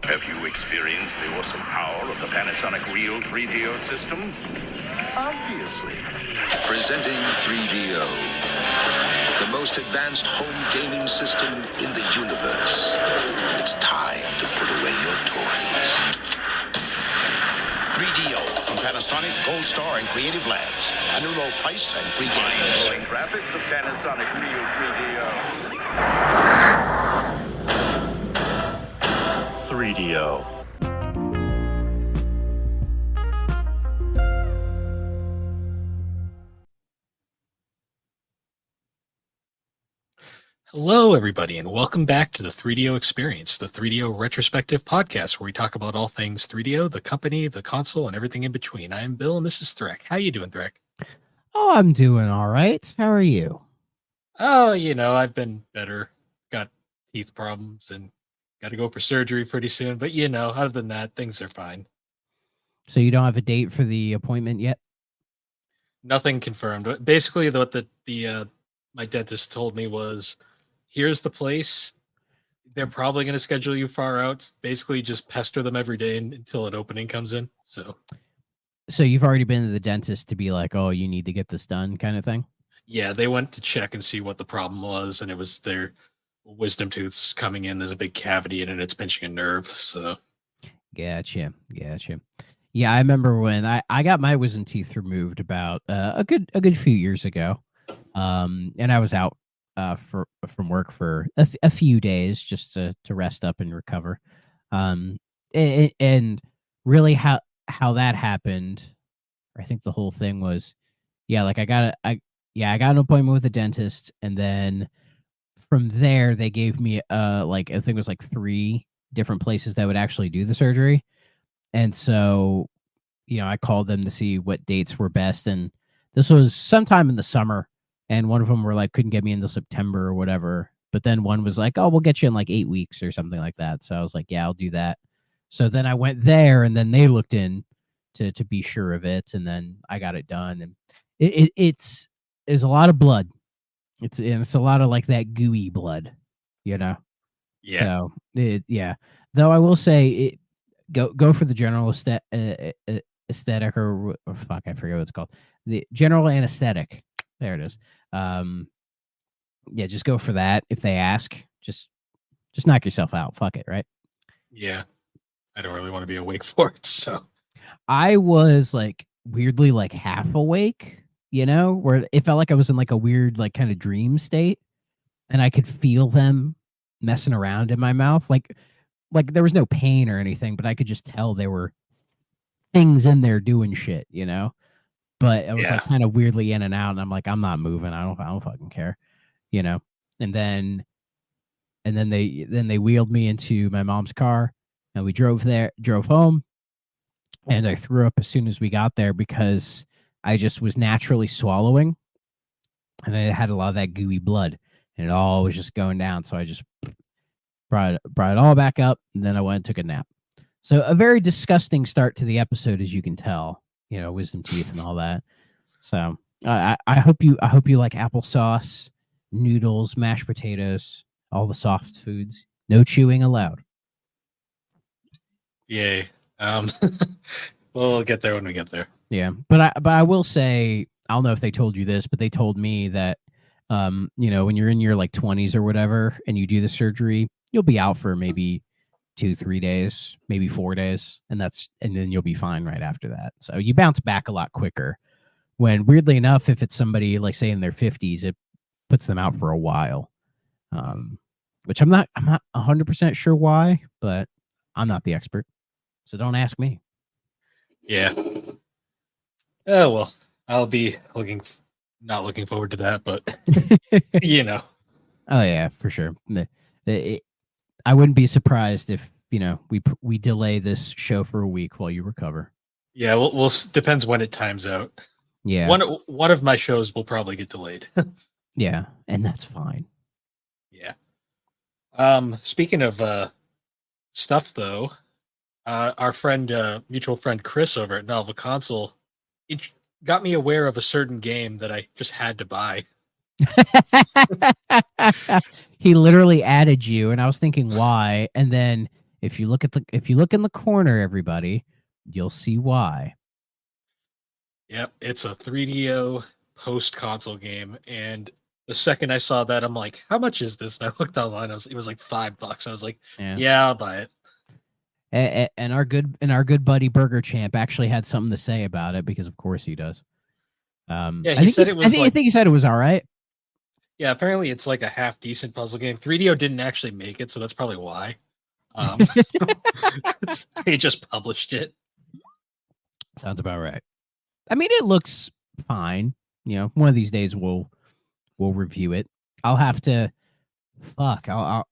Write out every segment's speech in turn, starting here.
Have you experienced the awesome power of the Panasonic Real 3DO system? Obviously. Presenting 3DO, the most advanced home gaming system in the universe. It's time to put away your toys. 3DO from Panasonic, Gold Star, and Creative Labs. A new low price and free games. Mind-blowing graphics of Panasonic Real 3DO. 3DO. Hello, everybody, and welcome back to the 3DO Experience, the 3DO retrospective podcast where we talk about all things 3DO, the company, the console, and everything in between. I am Bill, and this is Threk. How you doing, Threk? Oh, I'm doing all right. How are you? Oh, I've been better. Got teeth problems and got to go for surgery pretty soon. But, other than that, things are fine. So you don't have a date for the appointment yet? Nothing confirmed. Basically, what my dentist told me was, here's the place. They're probably going to schedule you far out. Basically, just pester them every day until an opening comes in. So you've already been to the dentist to be like, oh, you need to get this done kind of thing? Yeah, they went to check and see what the problem was, and it was their wisdom tooths coming in. There's a big cavity in it. It's pinching a nerve. So Gotcha. Yeah, I remember when I got my wisdom teeth removed about a good few years ago. And I was out from work for a few days just to rest up and recover. And really how that happened, I think the whole thing was, I got an appointment with a dentist, and then from there they gave me I think it was like 3 different places that would actually do the surgery. And so, I called them to see what dates were best, and this was sometime in the summer. And one of them were like, couldn't get me until September or whatever. But then one was like, oh, we'll get you in like 8 weeks or something like that. So I was like, yeah, I'll do that. So then I went there, and then they looked in to be sure of it. And then I got it done. And it's a lot of blood. It's a lot of like that gooey blood, Yeah. So Though I will say go for the general aesthetic or fuck, I forget what it's called. The general anesthetic. There it is. Just go for that. If they ask, just knock yourself out. Fuck it, right? Yeah. I don't really want to be awake for it, so. I was like weirdly like half awake, where it felt like I was in like a weird like kind of dream state, and I could feel them messing around in my mouth. Like there was no pain or anything, but I could just tell there were things in there doing shit, But it was like kind of weirdly in and out, and I'm like, I'm not moving. I don't fucking care, And then they wheeled me into my mom's car, and we drove home, and I threw up as soon as we got there because I just was naturally swallowing, and I had a lot of that gooey blood, and it all was just going down. So I just brought it all back up, and then I went and took a nap. So a very disgusting start to the episode, as you can tell. Wisdom teeth and all that. So I hope you like applesauce, noodles, mashed potatoes, all the soft foods. No chewing allowed. Yay. We'll get there when we get there. Yeah, but I will say, I don't know if they told you this, but they told me that when you're in your like 20s or whatever and you do the surgery, you'll be out for maybe 2-3 days, maybe 4 days, and then you'll be fine right after that. So you bounce back a lot quicker. When weirdly enough, if it's somebody like say in their 50s, it puts them out for a while. Which I'm not 100% sure why, but I'm not the expert, so don't ask me. Yeah. Oh well, I'll be not looking forward to that, but Oh yeah, for sure. I wouldn't be surprised if we delay this show for a week while you recover. Yeah, we'll depends when it times out. Yeah, one of my shows will probably get delayed. Yeah, and that's fine. Yeah. Speaking of stuff though, our mutual friend Chris over at Nova Console, it got me aware of a certain game that I just had to buy. He literally added you, and I was thinking why, and then If you look in the corner, everybody, you'll see why. Yep, it's a 3DO post console game, and the second I saw that, I'm like, "How much is this?" And I looked online. It was like $5. I was like, "Yeah, I'll buy it." And our good buddy Burger Champ actually had something to say about it because, of course, he does. Yeah, he said it was I think he said it was all right. Yeah, apparently it's like a half decent puzzle game. 3DO didn't actually make it, so that's probably why. They just published it. Sounds about right. I mean, it looks fine. You know, one of these days we'll review it. I'll have to I'll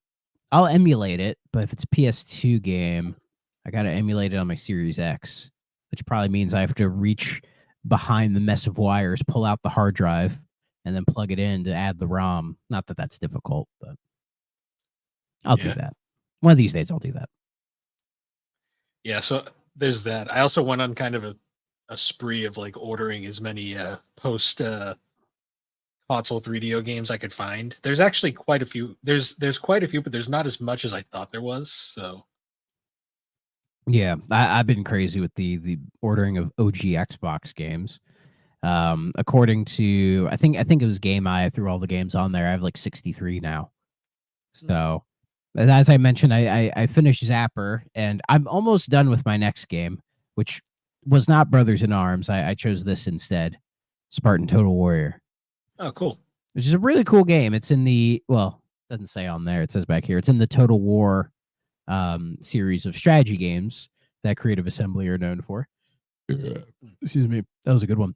emulate it, but if it's a PS2 game, I gotta emulate it on my Series X, which probably means I have to reach behind the mess of wires, pull out the hard drive, and then plug it in to add the ROM. Not that that's difficult, but I'll do that. One of these days I'll do that. Yeah, so there's that. I also went on kind of a spree of like ordering as many post console 3DO games I could find. There's actually quite a few. There's quite a few, but there's not as much as I thought there was. So yeah, I've been crazy with the ordering of OG Xbox games. According to I think it was Game Eye, I threw all the games on there. I have like 63 now. So as I mentioned, I finished Zapper, and I'm almost done with my next game, which was not Brothers in Arms. I chose this instead, Spartan Total Warrior. Oh, cool. Which is a really cool game. It's in the, well, it doesn't say on there. It says back here. It's in the Total War series of strategy games that Creative Assembly are known for. Excuse me. That was a good one.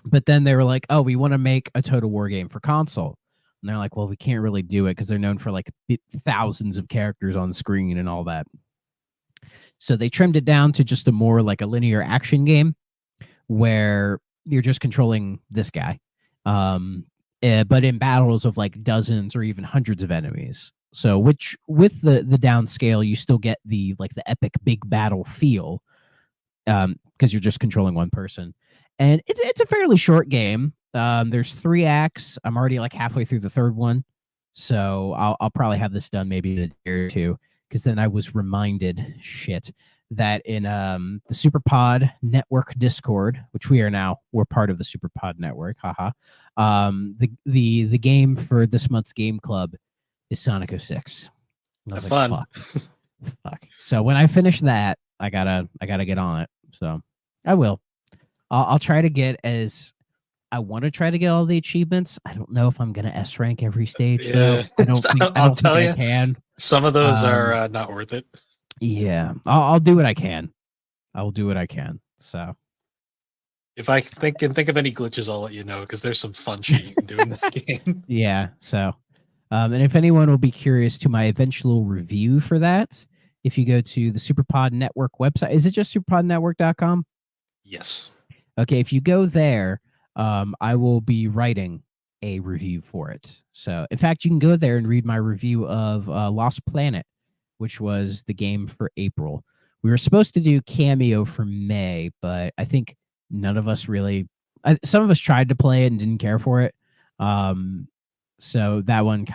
But then they were like, oh, we want to make a Total War game for console. And they're like, well, we can't really do it because they're known for like thousands of characters on screen and all that. So they trimmed it down to just a more like a linear action game where you're just controlling this guy. But in battles of like dozens or even hundreds of enemies. So which with the downscale, you still get the like the epic big battle feel because you're just controlling one person. And it's a fairly short game. There's 3 acts. I'm already like halfway through the third one. So I'll probably have this done maybe in a day or two, because then I was reminded that in the SuperPod Network Discord, which we're part of the SuperPod Network, haha. The game for this month's game club is Sonic 06. That's fun. Fuck. So when I finish that, I gotta get on it. So I will. I'll try to get I want to try to get all the achievements. I don't know if I'm gonna S rank every stage. Yeah. I don't think I can. Some of those are not worth it. Yeah, I'll do what I can. I will do what I can. So if I think of any glitches, I'll let you know, because there's some fun shit you can do in this game. Yeah. So, and if anyone will be curious to my eventual review for that, if you go to the SuperPod Network website, is it just superpodnetwork.com? Yes. Okay. If you go there, I will be writing a review for it. So, in fact, you can go there and read my review of Lost Planet, which was the game for April. We were supposed to do Cameo for May, but I think none of us really. Some of us tried to play it and didn't care for it. So that one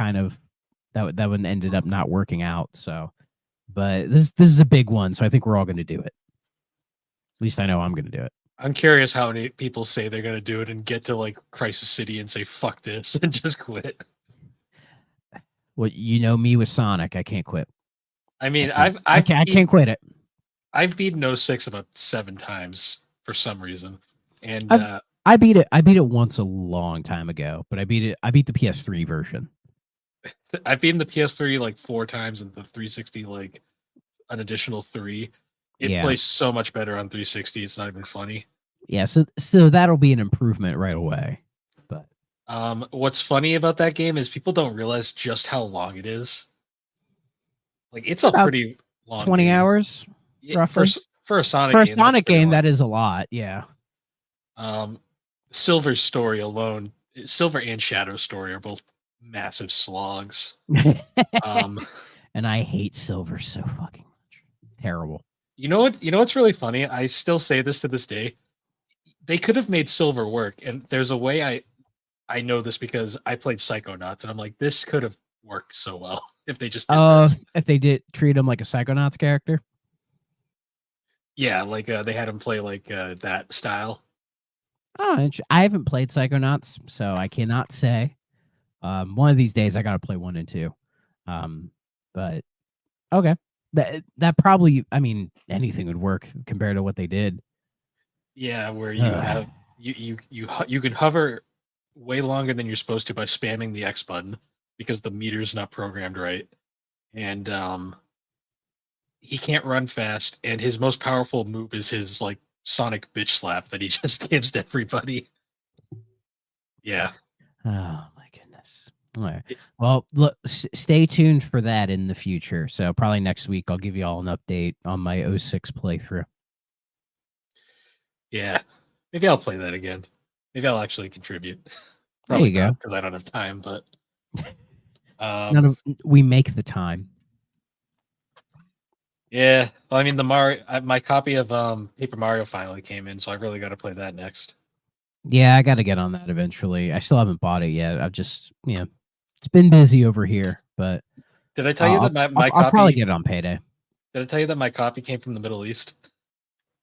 that one ended up not working out. So, but this is a big one, so I think we're all going to do it. At least I know I'm going to do it. I'm curious how many people say they're going to do it and get to like Crisis City and say fuck this and just quit. Well, you know me with Sonic, I can't quit. I mean, I can't quit it. I've beaten 06 about 7 times for some reason, and I beat it once a long time ago, but I beat the PS3 version. I've beaten the PS3 like 4 times, and the 360 like an additional 3. It plays so much better on 360. It's not even funny. Yeah, so that'll be an improvement right away. But what's funny about that game is people don't realize just how long it is. Like, it's a pretty long 20 game. Hours roughly for a Sonic game. That is a lot. Yeah. Silver's story alone, Silver and Shadow's story are both massive slogs. And I hate Silver so fucking much. Terrible. You know what's really funny? I still say this to this day. They could have made Silver work, and there's a way I know this because I played Psychonauts, and I'm like, this could have worked so well. if they just did this. If they did treat him like a Psychonauts character. Yeah, like they had him play like that style. Oh, I haven't played Psychonauts, so I cannot say. One of these days I gotta play 1 and 2. But okay. That probably, I mean, anything would work compared to what they did. Yeah, where you have you can hover way longer than you're supposed to by spamming the X button because the meter's not programmed right. And he can't run fast, and his most powerful move is his like sonic bitch slap that he just gives to everybody. Yeah. Oh my goodness. All right. Well, look, stay tuned for that in the future. So probably next week I'll give you all an update on my 06 playthrough. Yeah. Maybe I'll play that again. Maybe I'll actually contribute. There you go. Because I don't have time, but we make the time. Yeah. Well, I mean, my copy of Paper Mario finally came in, so I really got to play that next. Yeah, I got to get on that eventually. I still haven't bought it yet. I've just, it's been busy over here. But did I tell you that my copy? I'll probably get it on payday. Did I tell you that my copy came from the Middle East?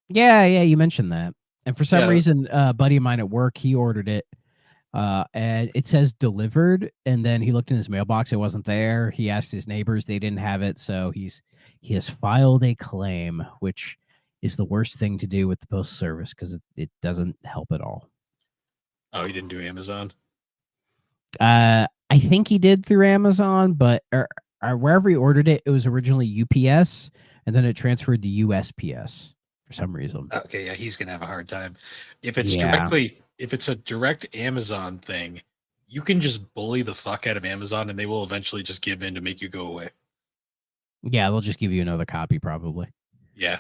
Yeah, you mentioned that. And for some reason, a buddy of mine at work, he ordered it. And it says delivered, and then he looked in his mailbox, it wasn't there. He asked his neighbors, they didn't have it, so he has filed a claim, which is the worst thing to do with the postal service because it doesn't help at all. Oh, he didn't do Amazon? I think he did through Amazon, but wherever he ordered it, it was originally UPS, and then it transferred to USPS for some reason. Okay, yeah, he's gonna have a hard time if it's a direct Amazon thing. You can just bully the fuck out of Amazon, and they will eventually just give in to make you go away. Yeah, they'll just give you another copy, probably. Yeah.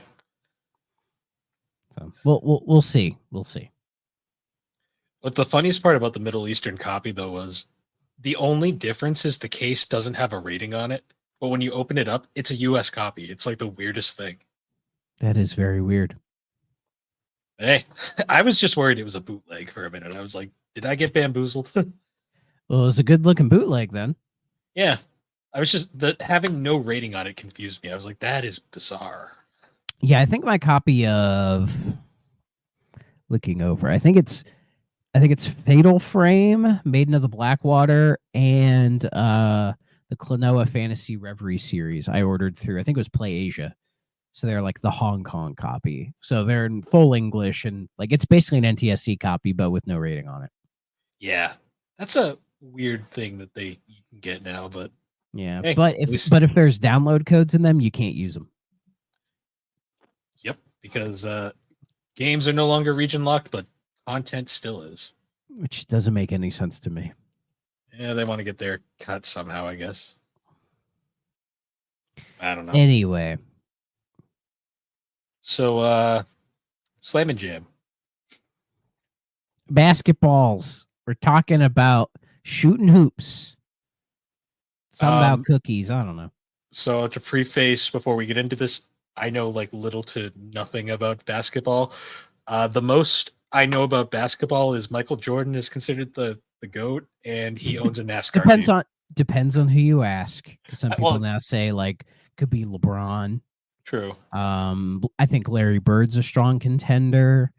So we'll see. We'll see. But the funniest part about the Middle Eastern copy, though, was the only difference is the case doesn't have a rating on it. But when you open it up, it's a US copy. It's like the weirdest thing. That is very weird. Hey, I was just worried it was a bootleg for a minute. I was like, did I get bamboozled? Well, it was a good looking bootleg then. Yeah. I was just having no rating on it confused me. I was like, that is bizarre. Yeah, I think my copy of looking over, I think it's Fatal Frame, Maiden of the Blackwater, and the Klonoa Fantasy Reverie series I ordered through, I think it was Play Asia. So they're like the Hong Kong copy. So they're in full English, and like it's basically an NTSC copy, but with no rating on it. Yeah. That's a weird thing that you can get now, but yeah. Hey, but if there's download codes in them, you can't use them. Yep, because games are no longer region locked, but content still is. Which doesn't make any sense to me. Yeah, they want to get their cut somehow, I guess. I don't know. Anyway. So, Slam and Jam. Basketballs. We're talking about shooting hoops. Something about cookies. I don't know. So to preface before we get into this, I know like little to nothing about basketball. The most I know about basketball is Michael Jordan is considered the GOAT, and he owns a NASCAR Depends on who you ask. Some people now say like could be LeBron. True. I think Larry Bird's a strong contender.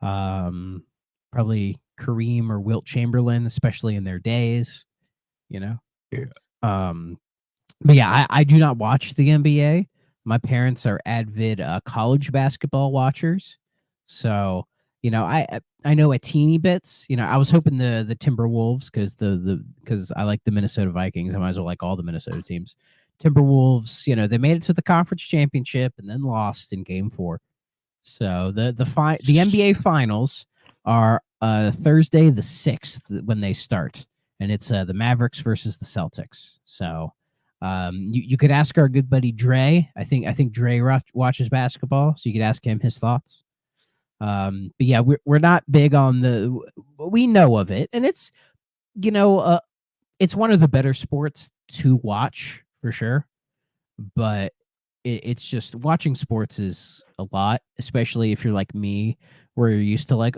Probably Kareem or Wilt Chamberlain, especially in their days. You know. Yeah. But yeah, I do not watch the NBA. My parents are avid college basketball watchers, so you know I know a teeny bits. You know, I was hoping the Timberwolves because I like the Minnesota Vikings. I might as well like all the Minnesota teams. Timberwolves, you know, they made it to the conference championship and then lost in Game 4. So the NBA finals are Thursday the 6th when they start, and it's the Mavericks versus the Celtics. So you could ask our good buddy Dre. I think Dre watches basketball, so you could ask him his thoughts. But yeah, we're not big on we know of it, and it's it's one of the better sports to watch for sure. But it's just watching sports is a lot, especially if you're like me, where you're used to like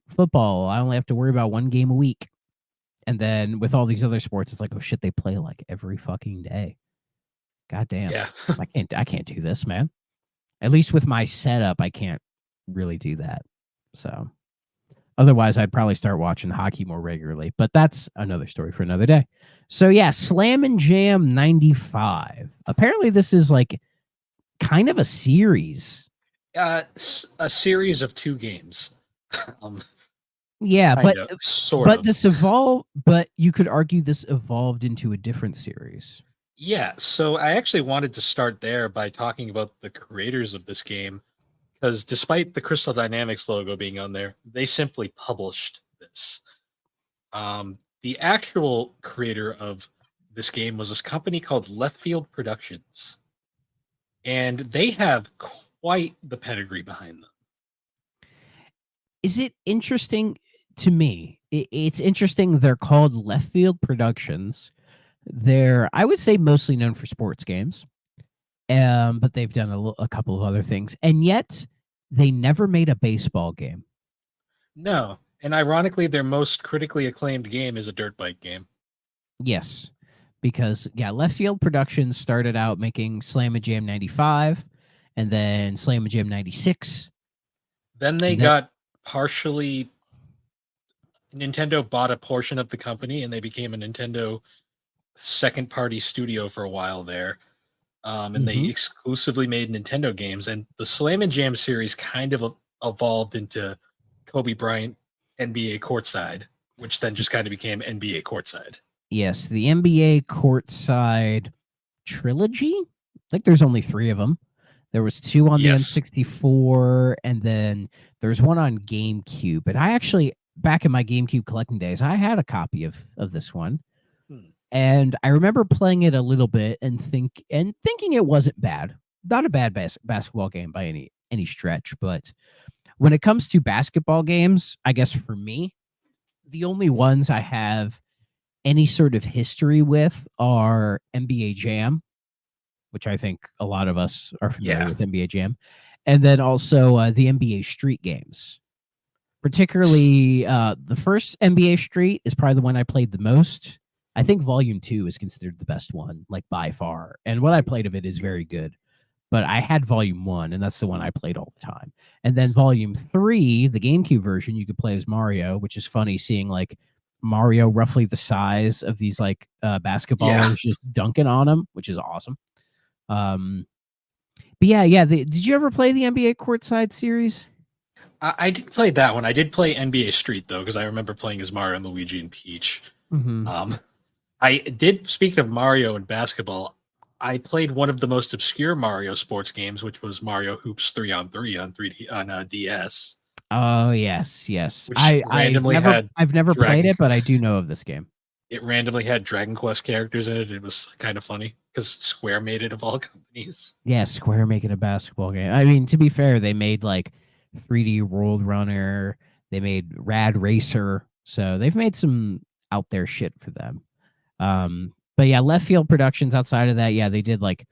football. I only have to worry about one game a week. And then with all these other sports, it's like, oh shit, they play like every fucking day. God damn. Yeah. I can't do this, man. At least with my setup, I can't really do that. So otherwise, I'd probably start watching hockey more regularly. But that's another story for another day. So yeah, Slam and Jam 95. Apparently, this is like kind of a series. A series of 2 games. Yeah, Kind but of, sort but of. this evolved. But you could argue this evolved into a different series. Yeah, so I actually wanted to start there by talking about the creators of this game, because despite the Crystal Dynamics logo being on there, they simply published this. The actual creator of this game was this company called Left Field Productions, and they have quite the pedigree behind them. Is it interesting to me? It's interesting. They're called Left Field Productions. They're, I would say, mostly known for sports games, but they've done a couple of other things, and yet they never made a baseball game. No, and ironically, their most critically acclaimed game is a dirt bike game. Yes, because yeah, Left Field Productions started out making Slam and Jam 95, and then Slam and Jam 96. Then they got partially. Nintendo bought a portion of the company, and they became a Nintendo second party studio for a while there. And they exclusively made Nintendo games, and the Slam and Jam series kind of evolved into Kobe Bryant NBA Courtside, which then just kind of became NBA Courtside. Yes, the NBA Courtside trilogy. I think there's only 3 of them. There was 2 on the N64, and then there's one on GameCube. And I actually, back in my GameCube collecting days, I had a copy of this one. And I remember playing it a little bit and thinking it wasn't bad. Not a bad basketball game by any stretch, but when it comes to basketball games, I guess for me, the only ones I have any sort of history with are NBA Jam, which I think a lot of us are familiar with NBA Jam, and then also the NBA Street games. Particularly, the first NBA Street is probably the one I played the most. I think Volume 2 is considered the best one, like by far. And what I played of it is very good. But I had Volume 1, and that's the one I played all the time. And then Volume 3, the GameCube version, you could play as Mario, which is funny seeing like Mario roughly the size of these like basketballers just dunking on him, which is awesome. But yeah. Did you ever play the NBA Courtside series? I didn't play that one. I did play NBA Street, though, because I remember playing as Mario and Luigi and Peach. I did, speaking of Mario and basketball, I played one of the most obscure Mario sports games, which was Mario Hoops 3-on-3 on 3D on DS. Oh yes. I've never played it, but I do know of this game. It randomly had Dragon Quest characters in it. It was kind of funny because Square made it of all companies. Yeah, Square making a basketball game. I mean, to be fair, they made like 3D World Runner. They made Rad Racer. So they've made some out there shit for them. But yeah, Left Field Productions outside of that, yeah, they did like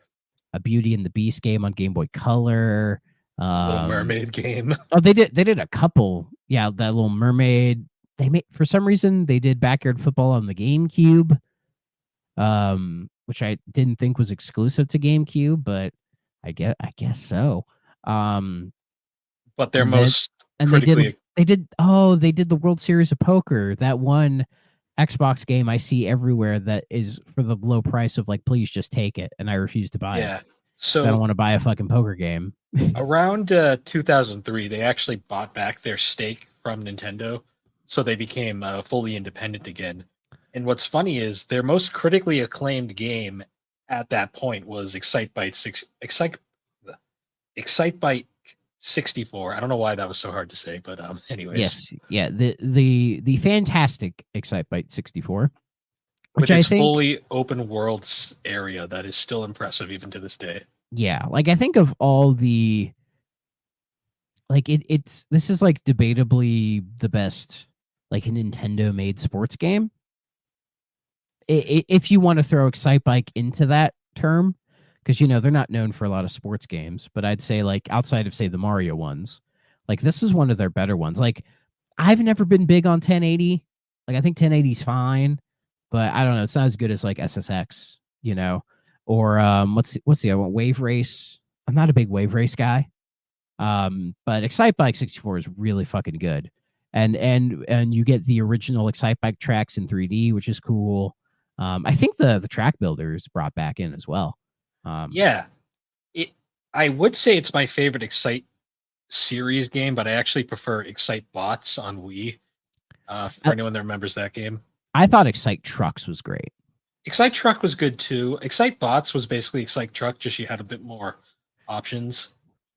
a Beauty and the Beast game on Game Boy Color. Little Mermaid game. Oh, they did a couple. Yeah, that Little Mermaid. They made, for some reason, they did Backyard Football on the GameCube, which I didn't think was exclusive to GameCube, but I guess so. But their most they did the World Series of Poker, that one Xbox game I see everywhere that is for the low price of like, please just take it, and I refuse to buy it. So I don't want to buy a fucking poker game. Around 2003, they actually bought back their stake from Nintendo, so they became fully independent again. And what's funny is their most critically acclaimed game at that point was Excitebike 64. I don't know why that was so hard to say, but anyways. Yes, yeah, the fantastic Excitebike 64, which I think fully open world area that is still impressive even to this day. Yeah, like I think of all the like this is like debatably the best like a Nintendo made sports game. If you want to throw Excitebike into that term, because you know they're not known for a lot of sports games, but I'd say like outside of say the Mario ones, like this is one of their better ones. Like I've never been big on 1080. Like I think 1080 is fine, but I don't know. It's not as good as like SSX, you know, or what's the other one? Wave Race. I'm not a big Wave Race guy, but Excite Bike 64 is really fucking good, and you get the original Excite Bike tracks in 3D, which is cool. I think the track builder is brought back in as well. Yeah, I would say it's my favorite Excite series game, but I actually prefer Excite Bots on Wii. For anyone that remembers that game, I thought Excite Trucks was great. Excite Truck was good too. Excite Bots was basically Excite Truck, just you had a bit more options.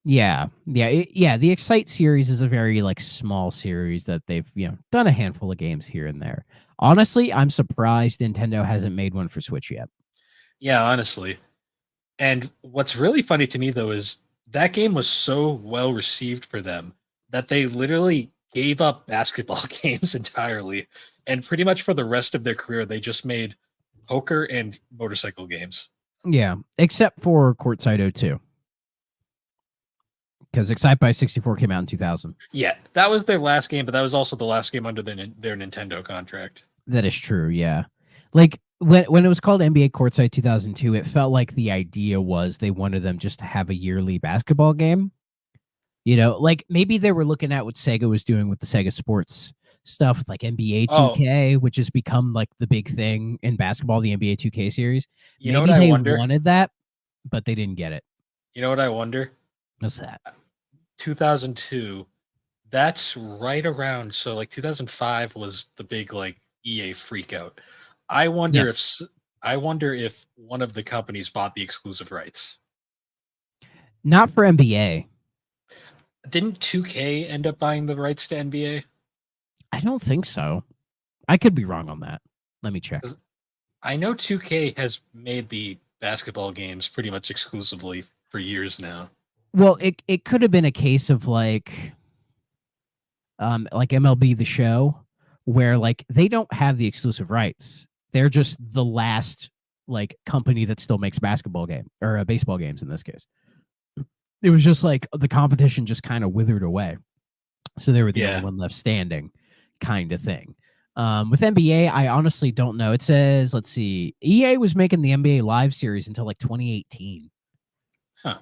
Yeah. The Excite series is a very like small series that they've done a handful of games here and there. Honestly, I'm surprised Nintendo hasn't made one for Switch yet. Yeah, honestly. And what's really funny to me though is that game was so well received for them that they literally gave up basketball games entirely, and pretty much for the rest of their career they just made poker and motorcycle games. Yeah, except for Courtside 02. Because Excite Bike 64 came out in 2000. Yeah, that was their last game, but that was also the last game under their Nintendo contract. That is true, yeah. Like, when it was called NBA Courtside 2002, it felt like the idea was they wanted them just to have a yearly basketball game. Like maybe they were looking at what Sega was doing with the Sega Sports stuff, with like NBA 2K, which has become like the big thing in basketball, the NBA 2K series. You know what I wonder? They wanted that, but they didn't get it. You know what I wonder? What's that? 2002. That's right around. So like 2005 was the big like EA freak out. I wonder if one of the companies bought the exclusive rights. Not for NBA. Didn't 2K end up buying the rights to NBA? I don't think so. I could be wrong on that. Let me check. I know 2K has made the basketball games pretty much exclusively for years now. Well, it could have been a case of like MLB The Show, where like they don't have the exclusive rights. They're just the last like company that still makes basketball game or baseball games in this case. It was just like the competition just kind of withered away. So they were the only one left standing kind of thing. With NBA, I honestly don't know. It says, let's see, EA was making the NBA Live series until like 2018. Huh.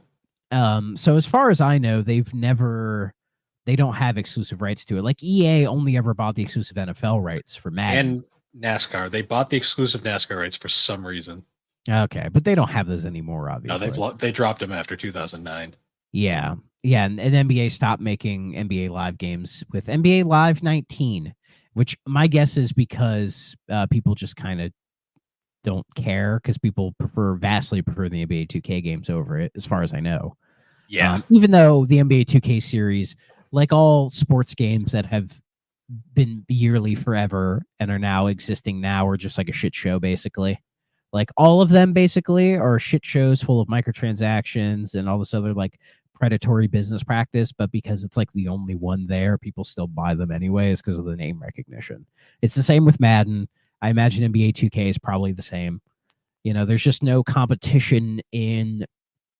So as far as I know, they don't have exclusive rights to it. Like EA only ever bought the exclusive NFL rights for Madden. And NASCAR. They bought the exclusive NASCAR rights for some reason. Okay, but they don't have those anymore, obviously. No, they dropped them after 2009. Yeah, and NBA stopped making NBA Live games with NBA Live 19, which my guess is because people just kind of don't care, because people vastly prefer the NBA 2K games over it, as far as I know. Yeah. Even though the NBA 2K series, like all sports games that have been yearly forever and are now existing now, are just like a shit show, basically. Like all of them basically are shit shows full of microtransactions and all this other like predatory business practice, but because it's like the only one there, people still buy them anyways because of the name recognition. It's the same with Madden. I imagine NBA 2K is probably the same. There's just no competition in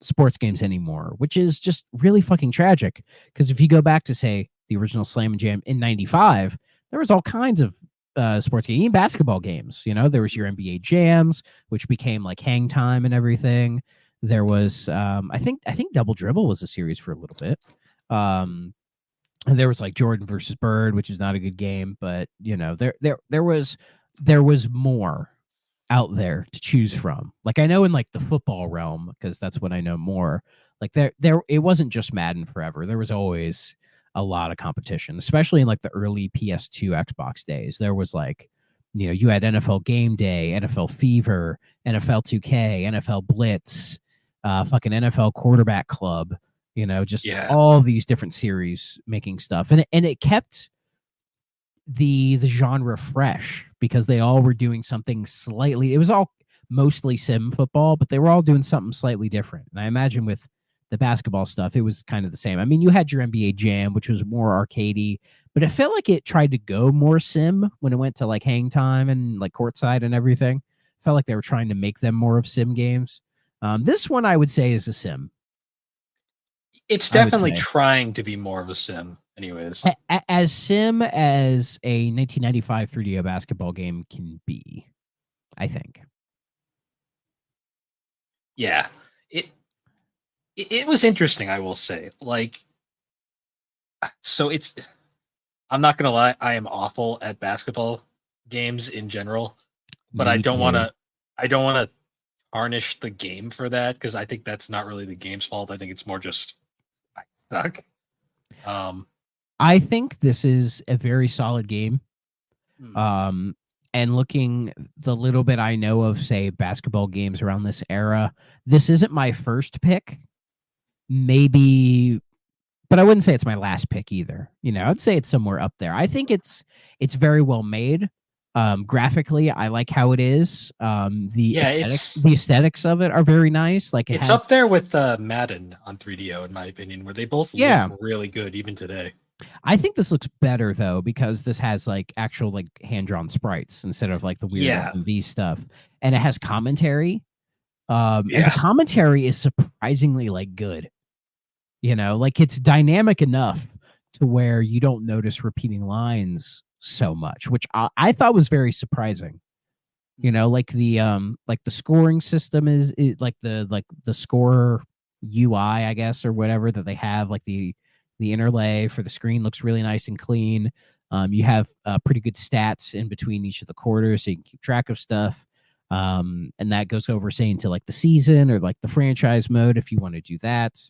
sports games anymore, which is just really fucking tragic. Because if you go back to, say, the original Slam and Jam in 95, there was all kinds of sports games, even basketball games. There was your NBA Jams, which became like Hang Time and everything. There was, I think Double Dribble was a series for a little bit. And there was like Jordan versus Bird, which is not a good game, but there was more out there to choose from. Like I know in like the football realm, because that's what I know more. Like there it wasn't just Madden forever. There was always a lot of competition, especially in like the early PS2 Xbox days. There was like, you had NFL Game Day, NFL Fever, NFL 2K, NFL Blitz, fucking NFL Quarterback Club, all these different series making stuff. And it kept the genre fresh because they all were doing something slightly, it was all mostly sim football, but they were all doing something slightly different. And I imagine with the basketball stuff, it was kind of the same. I mean, you had your NBA Jam, which was more arcadey, but it felt like it tried to go more sim when it went to like Hang Time and like Courtside and everything. Felt like they were trying to make them more of sim games. This one I would say is a sim. It's definitely trying to be more of a sim. anyways. As sim as a 1995 3DO basketball game can be, I think. Yeah, it was interesting, I will say. Like, so I'm not gonna lie, I am awful at basketball games in general, but I Me don't too. want to tarnish the game for that, because I think that's not really the game's fault. I think it's more just I suck. I think this is a very solid game. Hmm. And looking the little bit I know of, say, basketball games around this era, this isn't my first pick. Maybe, but I wouldn't say it's my last pick either. You know, I'd say it's somewhere up there. I think it's very well made. Graphically, I like how it is. Yeah, The aesthetics of it are very nice. Like it's has, up there with Madden on 3DO, in my opinion, where they both yeah. look really good even today. I think this looks better though, because this has like actual like hand drawn sprites instead of like the weird Yeah. FMV stuff, and it has commentary. And Yeah. the commentary is surprisingly like good. You know, like it's dynamic enough to where you don't notice repeating lines so much, which I thought was very surprising. You know, like the scoring system is like the score UI, I guess, or whatever that they have, like the interlay for the screen looks really nice and clean. You have pretty good stats in between each of the quarters, so you can keep track of stuff. And that goes over, say, into like the season or like the franchise mode if you want to do that.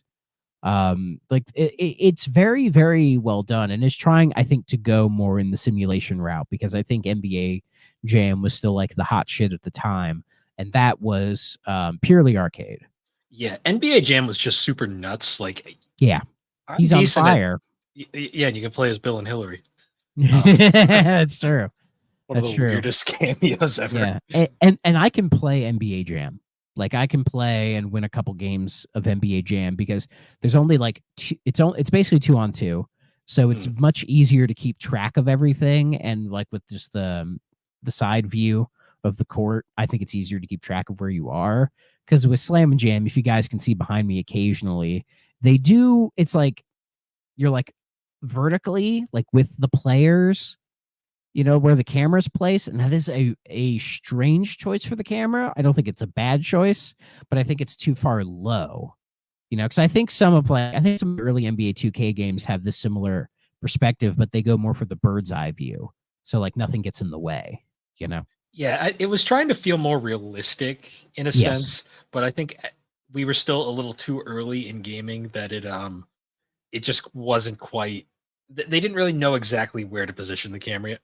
Like it's very, very well done, and it's trying, I think, to go more in the simulation route, because I think NBA Jam was still like the hot shit at the time, and that was purely arcade. Yeah, NBA Jam was just super nuts. Like, Yeah, I'm he's on decent at- fire. yeah, and you can play as Bill and Hillary. That's true. One of That's the true. weirdest cameos ever. Yeah, and I can play NBA Jam. Like I can play and win a couple games of NBA Jam, because there's only like it's basically 2-on-2, so it's much easier to keep track of everything. And like with just the side view of the court, I think it's easier to keep track of where you are. Because with Slam and Jam, if you guys can see behind me occasionally, they do. It's like you're like vertically, like with the players, you know, where the camera's placed, and that is a strange choice for the camera. I don't think it's a bad choice, but I think it's too far low, you know, because I think some of the early NBA 2K games have this similar perspective, but they go more for the bird's eye view, so like nothing gets in the way, you know. Yeah, it was trying to feel more realistic in a Yes. sense, but I think we were still a little too early in gaming that it just wasn't quite. They didn't really know exactly where to position the camera yet.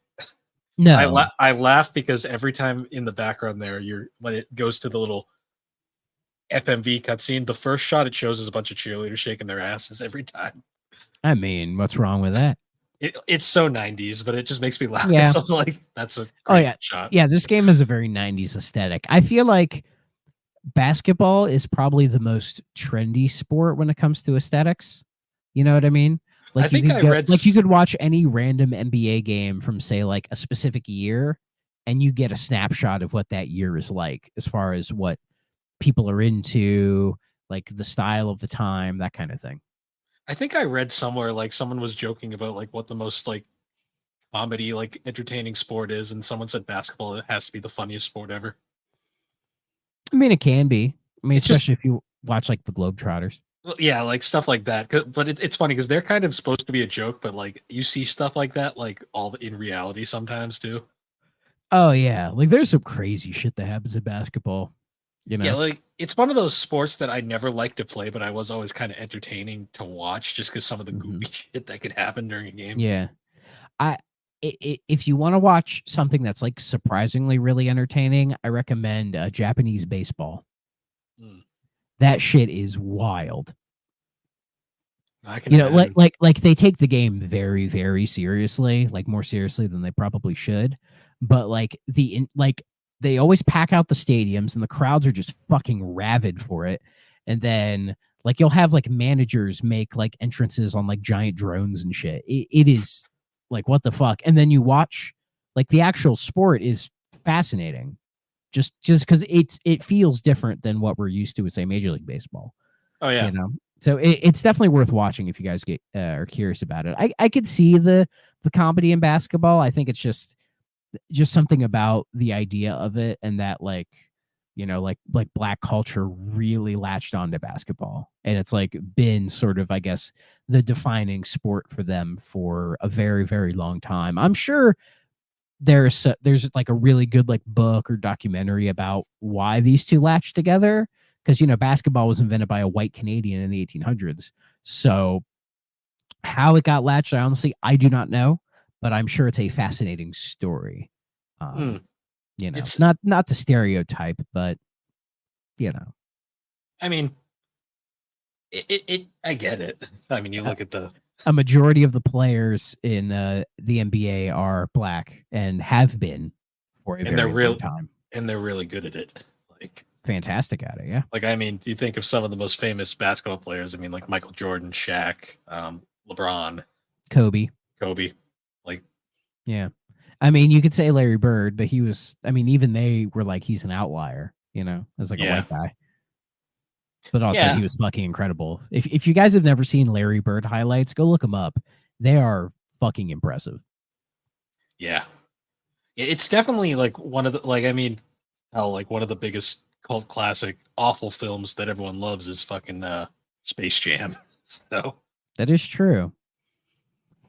No, I laugh because every time in the background there, when it goes to the little FMV cutscene, the first shot it shows is a bunch of cheerleaders shaking their asses every time. I mean, what's wrong with that? It's so 90s, but it just makes me laugh. Yeah. So like that's a great shot. Yeah, this game has a very 90s aesthetic. I feel like basketball is probably the most trendy sport when it comes to aesthetics. You know what I mean? Like you could watch any random NBA game from, say, like a specific year, and you get a snapshot of what that year is like as far as what people are into, like the style of the time, that kind of thing. I think I read somewhere like someone was joking about like what the most like comedy, like entertaining sport is, and someone said basketball. It has to be the funniest sport ever. I mean, it can be. I mean, It's just- especially if you watch like the Globetrotters. Well, yeah, like stuff like that. But it's funny because they're kind of supposed to be a joke, but like you see stuff like that, like in reality sometimes too. Oh yeah, like there's some crazy shit that happens in basketball. You know? Yeah, like it's one of those sports that I never liked to play, but I was always kind of entertaining to watch just because some of the goofy shit that could happen during a game. Yeah. If you want to watch something that's like surprisingly really entertaining, I recommend Japanese baseball. That shit is wild. I can, you know, like they take the game very, very seriously, like more seriously than they probably should. But like they always pack out the stadiums, and the crowds are just fucking rabid for it. And then like you'll have like managers make like entrances on like giant drones and shit. It is like, what the fuck? And then you watch like the actual sport is fascinating. Just because it feels different than what we're used to with, say, Major League Baseball. Oh yeah. You know, So it's definitely worth watching if you guys are curious about it. I could see the comedy in basketball. I think it's just something about the idea of it, and that like black culture really latched onto basketball, and it's like been sort of, I guess, the defining sport for them for a very, very long time. I'm sure there's like a really good like book or documentary about why these two latched together, because basketball was invented by a white Canadian in the 1800s. So how it got latched, I do not know, but I'm sure it's a fascinating story. It's not the stereotype, but I mean, I get it. I mean, you look at a majority of the players in the NBA are black and have been for a very long time, and they're really good at it. Like fantastic at it, yeah. Like, I mean, you think of some of the most famous basketball players. I mean, like Michael Jordan, Shaq, LeBron, Kobe. Like, yeah. I mean, you could say Larry Bird, but he was, I mean, even they were like, he's an outlier, as like a white guy. But also he was fucking incredible. If you guys have never seen Larry Bird highlights, go look them up. They are fucking impressive. Yeah. It's definitely like one of the, like, I mean, like one of the biggest cult classic awful films that everyone loves is fucking Space Jam. So that is true.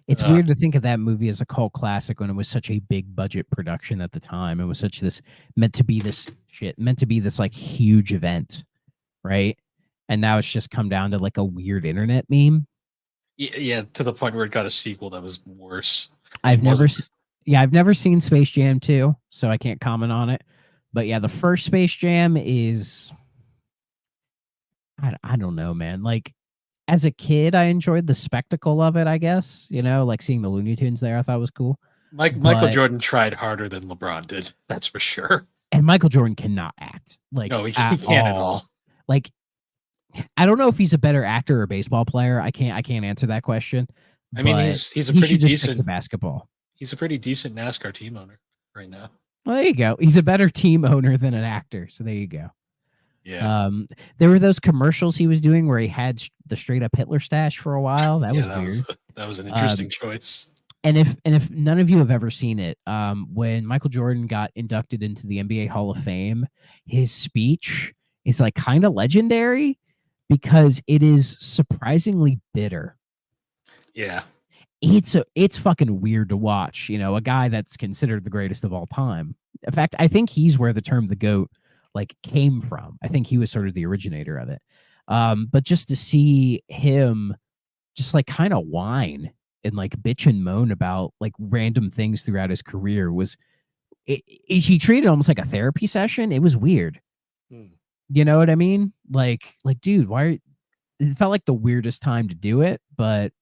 It's weird to think of that movie as a cult classic when it was such a big budget production at the time. It was such meant to be this like huge event, right? And now it's just come down to like a weird internet meme. Yeah, to the point where it got a sequel that was worse. I've never seen Space Jam 2, so I can't comment on it. But yeah, the first Space Jam is, I don't know, man. Like, as a kid, I enjoyed the spectacle of it, I guess. Like seeing the Looney Tunes there, I thought was cool. Michael Jordan tried harder than LeBron did. That's for sure. And Michael Jordan cannot act. Like, no, he can't at all. Like, I don't know if he's a better actor or baseball player. I can't answer that question. I mean, he's a pretty decent to basketball. He's a pretty decent NASCAR team owner right now. Well, there you go. He's a better team owner than an actor. So there you go. Yeah. There were those commercials he was doing where he had the straight up Hitler stash for a while. That was weird. That was an interesting choice. And if none of you have ever seen it, when Michael Jordan got inducted into the NBA Hall of Fame, his speech is like kind of legendary because it is surprisingly bitter. Yeah. It's fucking weird to watch, a guy that's considered the greatest of all time. In fact, I think he's where the term the GOAT like came from. I think he was sort of the originator of it. But just to see him just like kind of whine and like bitch and moan about like random things throughout his career he treated it almost like a therapy session. It was weird. You know what I mean? Like, dude, it felt like the weirdest time to do it, but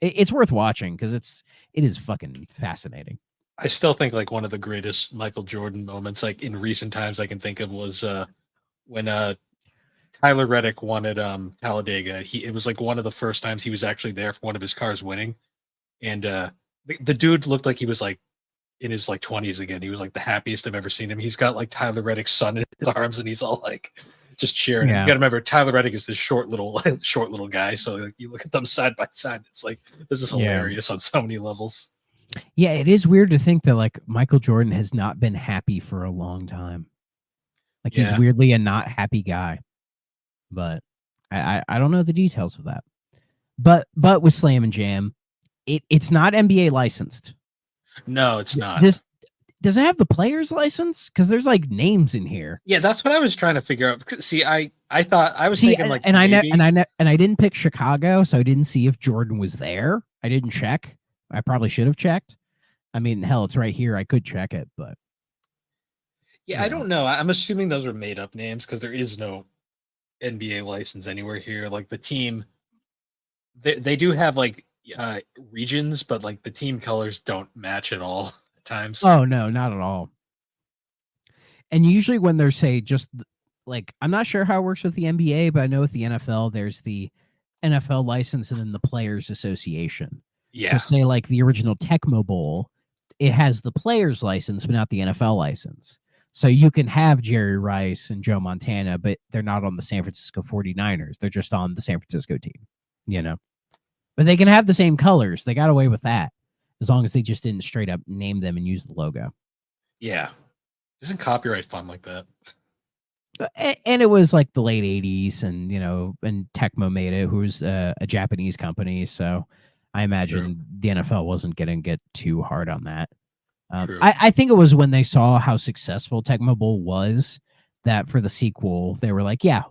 it's worth watching because it is fucking fascinating. I still think like one of the greatest Michael Jordan moments, like in recent times, I can think of was when Tyler Reddick won at Talladega. It was like one of the first times he was actually there for one of his cars winning, and the dude looked like he was like in his like 20s again. He was like the happiest I've ever seen him. He's got like Tyler Reddick's son in his arms, and he's all like just cheering. Yeah. You got to remember, Tyler Reddick is this short little guy. So like, you look at them side by side, it's like this is hilarious on so many levels. Yeah, it is weird to think that like Michael Jordan has not been happy for a long time. Like he's weirdly a not happy guy, but I don't know the details of that. But with Slam and Jam, it's not NBA licensed. No, it's not. Does it have the player's license? Because there's like names in here. Yeah, that's what I was trying to figure out. See, I thought I was thinking like, and I didn't pick Chicago, so I didn't see if Jordan was there. I didn't check. I probably should have checked. I mean, hell, it's right here. I could check it, but yeah, I don't know. I'm assuming those are made up names because there is no NBA license anywhere here. Like the team, they do have like regions, but like the team colors don't match at all at times. Oh no, not at all. And usually when they're say just like, I'm not sure how it works with the NBA, but I know with the NFL, there's the NFL license and then the Players Association. Yeah. So say like the original Tecmo Bowl, it has the player's license, but not the NFL license. So you can have Jerry Rice and Joe Montana, but they're not on the San Francisco 49ers. They're just on the San Francisco team, you know. But they can have the same colors. They got away with that as long as they just didn't straight up name them and use the logo. Yeah. Isn't copyright fun like that? And it was like the late 80s, and you know, and Tecmo made it, who's a Japanese company. So I imagine the NFL wasn't going to get too hard on that. I think it was when they saw how successful Tecmo Bowl was that for the sequel, they were like, yeah,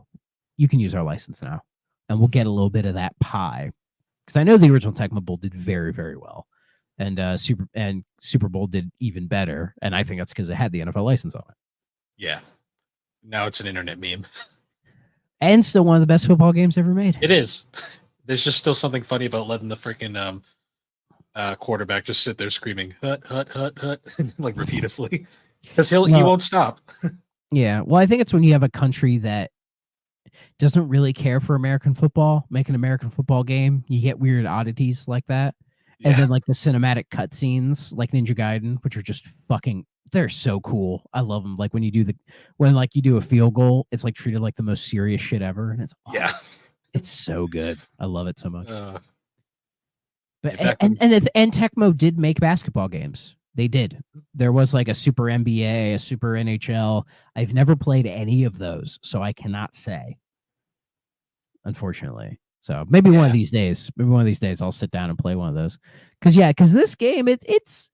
you can use our license now. And we'll get a little bit of that pie. Because I know the original Tecmo Bowl did very, very well. And Super Bowl did even better. And I think that's because it had the NFL license on it. Yeah. Now it's an internet meme. And still one of the best football games ever made. It is. There's just still something funny about letting the freaking quarterback just sit there screaming hut hut hut hut like repeatedly because he won't stop. Yeah, well, I think it's when you have a country that doesn't really care for American football, make an American football game, you get weird oddities like that. Yeah. And then like the cinematic cutscenes like Ninja Gaiden, which are just fucking, they're so cool. I love them. Like when you do a field goal, it's like treated like the most serious shit ever, and it's awesome. Yeah, it's so good. I love it so much. But yeah, and Tecmo did make basketball games. They did. There was like a Super NBA, a Super NHL. I've never played any of those, so I cannot say, unfortunately. So maybe one of these days, I'll sit down and play one of those. Because this game, it's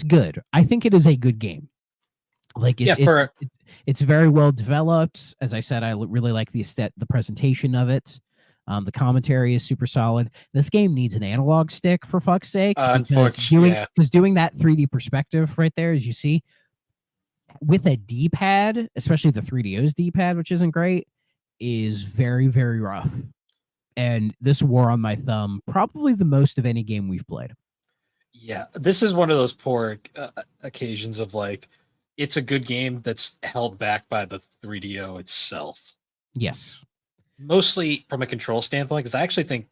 good. I think it is a good game. Like it's very well developed. As I said, I really like the presentation of it. The commentary is super solid. This game needs an analog stick, for fuck's sakes, because doing that 3D perspective right there, as you see, with a D-pad, especially the 3DO's D-pad, which isn't great, is very, very rough. And this wore on my thumb probably the most of any game we've played. Yeah, this is one of those poor occasions of like, it's a good game that's held back by the 3DO itself. Yes. Mostly from a control standpoint, because I actually think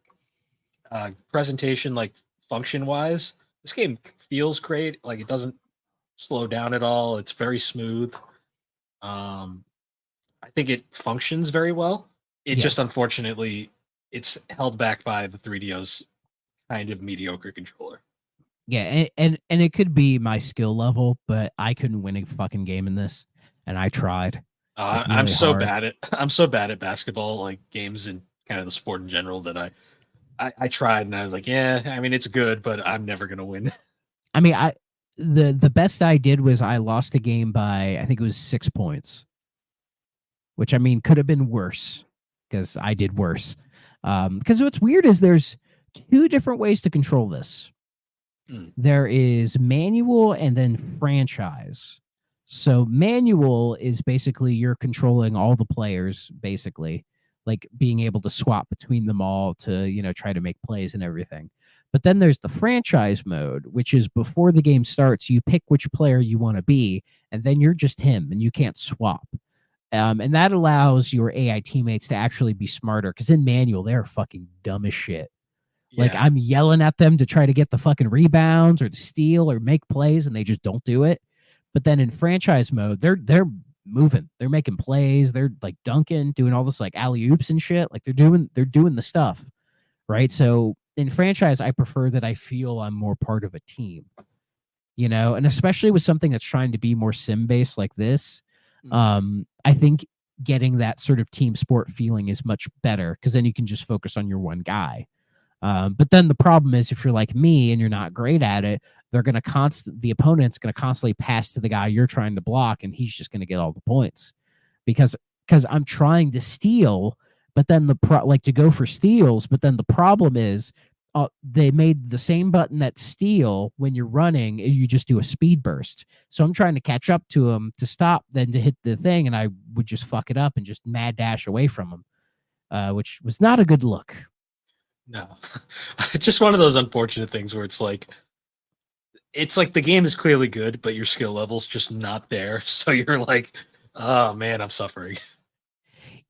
presentation, like function-wise, this game feels great. Like it doesn't slow down at all. It's very smooth. I think it functions very well. It just unfortunately it's held back by the 3DO's kind of mediocre controller. Yeah, and it could be my skill level, but I couldn't win a fucking game in this, and I tried. I'm so bad at basketball, like games and kind of the sport in general, that I tried and I was like, yeah, I mean it's good, but I'm never gonna win. I mean, the best I did was I lost a game by I think it was 6 points, which I mean could have been worse because I did worse. Because what's weird is there's two different ways to control this. There is manual and then franchise. So manual is basically you're controlling all the players, basically, like being able to swap between them all to, you know, try to make plays and everything. But then there's the franchise mode, which is before the game starts, you pick which player you want to be, and then you're just him and you can't swap. And that allows your AI teammates to actually be smarter, because in manual, they're fucking dumb as shit. Yeah. Like I'm yelling at them to try to get the fucking rebounds or to steal or make plays, and they just don't do it. But then in franchise mode, they're moving, they're making plays, they're like dunking, doing all this like alley oops and shit. Like they're doing the stuff, right? So in franchise, I prefer that I feel I'm more part of a team, you know, and especially with something that's trying to be more sim based like this. I think getting that sort of team sport feeling is much better, because then you can just focus on your one guy. But then the problem is, if you're like me and you're not great at it, they're going to the opponent's going to constantly pass to the guy you're trying to block, and he's just going to get all the points because I'm trying to steal, but then to go for steals. But then the problem is, they made the same button that steal when you're running, you just do a speed burst. So I'm trying to catch up to him to stop, then to hit the thing, and I would just fuck it up and just mad dash away from him, which was not a good look. No, it's just one of those unfortunate things where it's like the game is clearly good, but your skill level's just not there. So you're like, oh man, I'm suffering.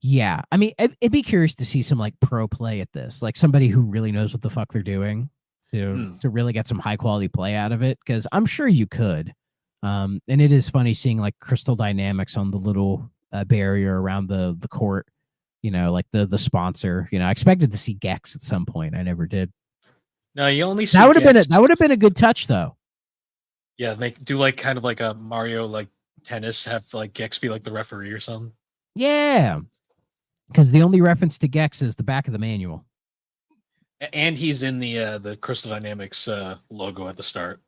Yeah, I mean, I'd be curious to see some like pro play at this, like somebody who really knows what the fuck they're doing to really get some high quality play out of it. Because I'm sure you could, And it is funny seeing like Crystal Dynamics on the little barrier around the court. You know, like the sponsor. You know, I expected to see Gex at some point. I never did. No, you only see That would have been Gex. that would have been a good touch though. Yeah, make do like kind of like a Mario like tennis, have like Gex be like the referee or something. Yeah, because the only reference to Gex is the back of the manual. And he's in the Crystal Dynamics logo at the start,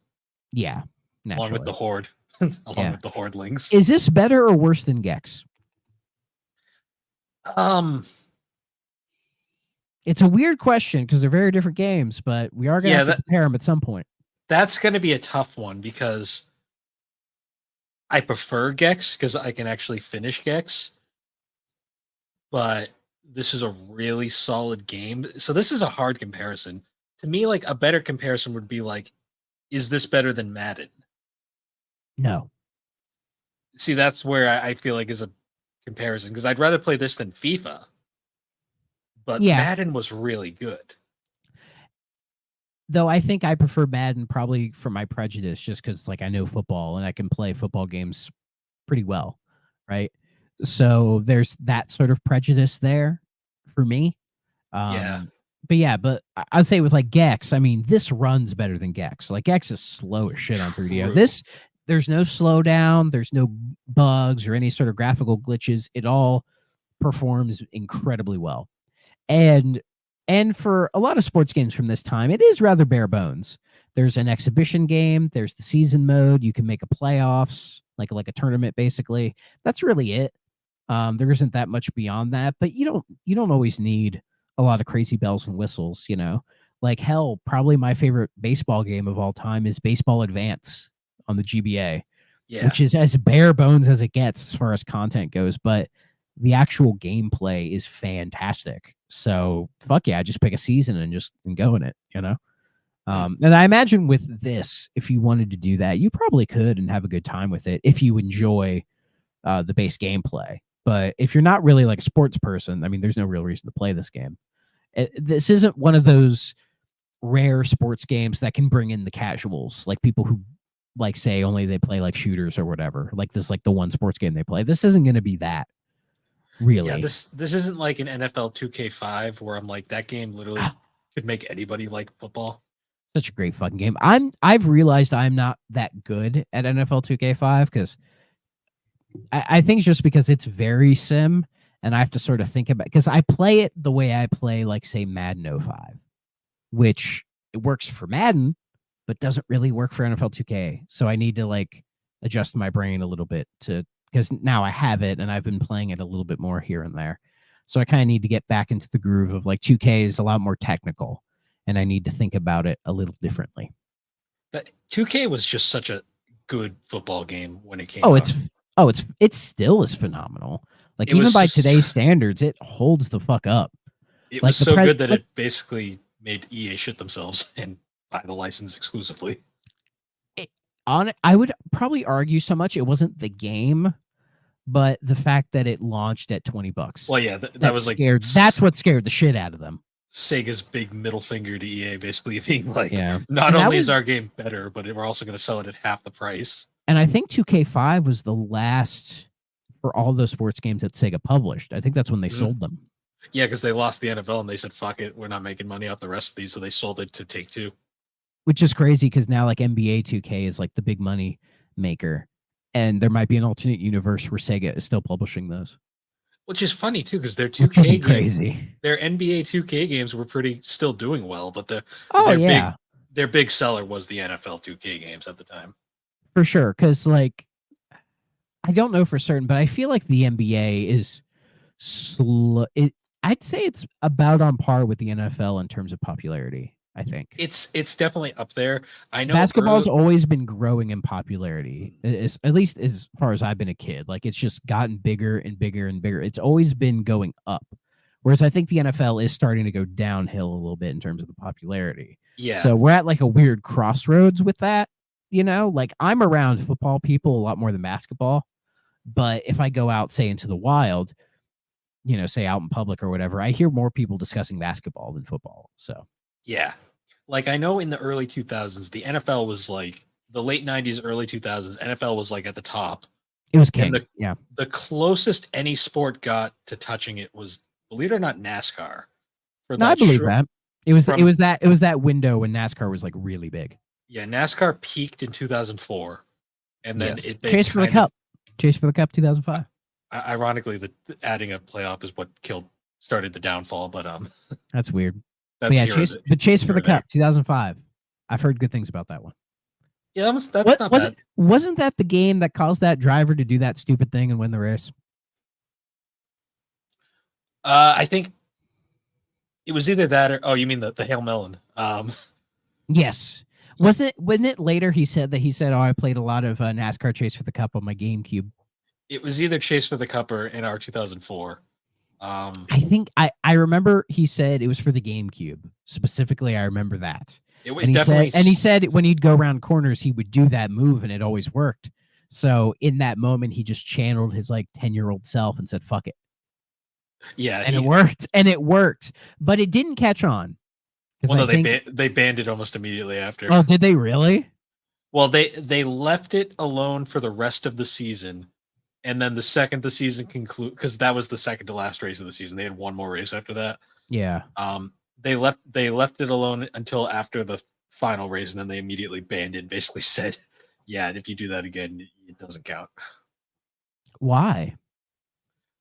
Yeah, along with naturally. the Horde, Yeah. with the Horde links. Is this better or worse than Gex? It's a weird question because they're very different games, but we are going to have to compare them at some point. That's going to be a tough one because I prefer Gex because I can actually finish Gex, but this is a really solid game. So this is a hard comparison. To me, like a better comparison would be like, is this better than Madden? No. See, that's where I feel like is a comparison because I'd rather play this than FIFA. But Yeah. Madden was really good. Though I think I prefer Madden probably for my prejudice, just because like I know football and I can play football games pretty well, right? So there's that sort of prejudice there for me. Yeah. But I'd say with like Gex, I mean, this runs better than Gex. Like Gex is slow as shit on 3DO. True. There's no slowdown, there's no bugs or any sort of graphical glitches. It all performs incredibly well. And for a lot of sports games from this time, it is rather bare bones. There's an exhibition game, there's the season mode, you can make a playoffs, like a tournament basically. That's really it. There isn't that much beyond that, but you don't always need a lot of crazy bells and whistles, you know. Like hell, probably my favorite baseball game of all time is Baseball Advance on the GBA, Yeah. which is as bare bones as it gets as far as content goes, but the actual gameplay is fantastic. So fuck yeah, just pick a season and go in it, you know? And I imagine with this, if you wanted to do that, you probably could and have a good time with it if you enjoy the base gameplay. But if you're not really like a sports person, I mean, there's no real reason to play this game. This isn't one of those rare sports games that can bring in the casuals, like people who like say only they play like shooters or whatever. Like this, like the one sports game they play. This isn't going to be that. Really? Yeah, this isn't like an NFL 2K5 where I'm like that game literally could make anybody like football. Such a great fucking game. I've realized I'm not that good at NFL 2K5 because I think it's just because it's very sim and I have to sort of think about because I play it the way I play like say Madden 05, which it works for Madden, but doesn't really work for NFL 2K. So I need to like adjust my brain a little bit because now I have it and I've been playing it a little bit more here and there. So I kind of need to get back into the groove of like 2K is a lot more technical and I need to think about it a little differently. That 2K was just such a good football game when it came out. It still is phenomenal. Like It even was by just- today's standards, it holds the fuck up. It like was the so pre- good that like- it basically made EA shit themselves and buy the license exclusively. I would probably argue so much it wasn't the game, but the fact that it launched at $20. Well, yeah, that was like scared. That's what scared the shit out of them. Sega's big middle finger to EA, basically being like, Yeah. not And that only is was- our game better, but we're also going to sell it at half the price. And I think 2K5 was the last for all those sports games that Sega published. I think that's when they Mhm. sold them. Yeah, because they lost the NFL and they said, fuck it, we're not making money off the rest of these. So they sold it to Take-Two. Which is crazy because now like NBA 2K is like the big money maker. And there might be an alternate universe where Sega is still publishing those. Which is funny too, because their Which would 2K be games, crazy. their NBA 2K games were pretty still doing well, but Oh their yeah, their big seller was the NFL 2K games at the time. for sure. Because like, I don't know for certain, but I feel like the NBA is slow. I'd say it's about on par with the NFL in terms of popularity. I think It's definitely up there. I know basketball's early- always been growing in popularity, at least as far as I've been a kid. Like it's just gotten bigger and bigger and bigger. It's always been going up. Whereas I think the NFL is starting to go downhill a little bit in terms of the popularity. yeah. So we're at like a weird crossroads with that, you know? Like I'm around football people a lot more than basketball. But if I go out, say, into the wild, you know, say out in public or whatever, I hear more people discussing basketball than football. So Yeah. Like I know in the early 2000s, the NFL was like the late 90s, early 2000s, NFL was like at the top. It was king. And Yeah. the closest any sport got to touching it was, believe it or not, NASCAR. For No, I believe short- that. It was from- that window when NASCAR was like really big. Yeah, NASCAR peaked in 2004, and then Yes. they Chase for the kind of- Cup. Chase for the Cup 2005. Ironically, adding a playoff is what started the downfall. But That's weird. that's But yeah, here or Chase, there. but Chase for here the or there. Cup 2005. I've heard good things about that one. Yeah, that's not bad. Wasn't that the game that caused that driver to do that stupid thing and win the race? I think it was either that or you mean the Hail Melon? Yes. Wasn't it later he said, oh, I played a lot of NASCAR Chase for the Cup on my GameCube. It was either Chase for the Cup or in our 2004. I think I remember he said it was for the GameCube. Specifically, I remember that. It And definitely he said when he'd go around corners, he would do that move and it always worked. So in that moment, he just channeled his like 10-year-old self and said, fuck it. yeah, And it worked. And it worked. But it didn't catch on. 'Cause Well, no, I think- they banned it almost immediately after. Oh, did they really? Well, they left it alone for the rest of the season, and then the second the season conclude, because that was the second to last race of the season. They had one more race after that. Yeah. They left it alone until after the final race, and then they immediately banned it. Basically said, yeah, and if you do that again, it doesn't count. Why?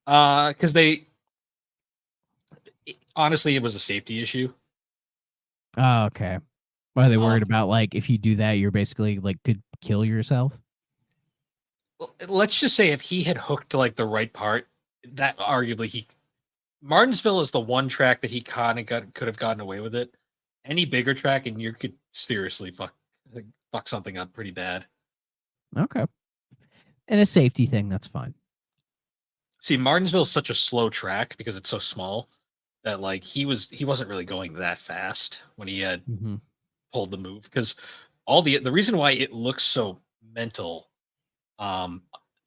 Because honestly, it was a safety issue. Oh, okay. Why are they worried Um, about like if you do that, you're basically like could kill yourself? Let's just say if he had hooked to like the right part, that arguably Martinsville is the one track that he kind of could have gotten away with it. Any bigger track and you could seriously fuck something up pretty bad. Okay. And a safety thing, that's fine. See, Martinsville is such a slow track because it's so small that like he wasn't really going that fast when he had Mm-hmm. pulled the move, because all the reason why it looks so mental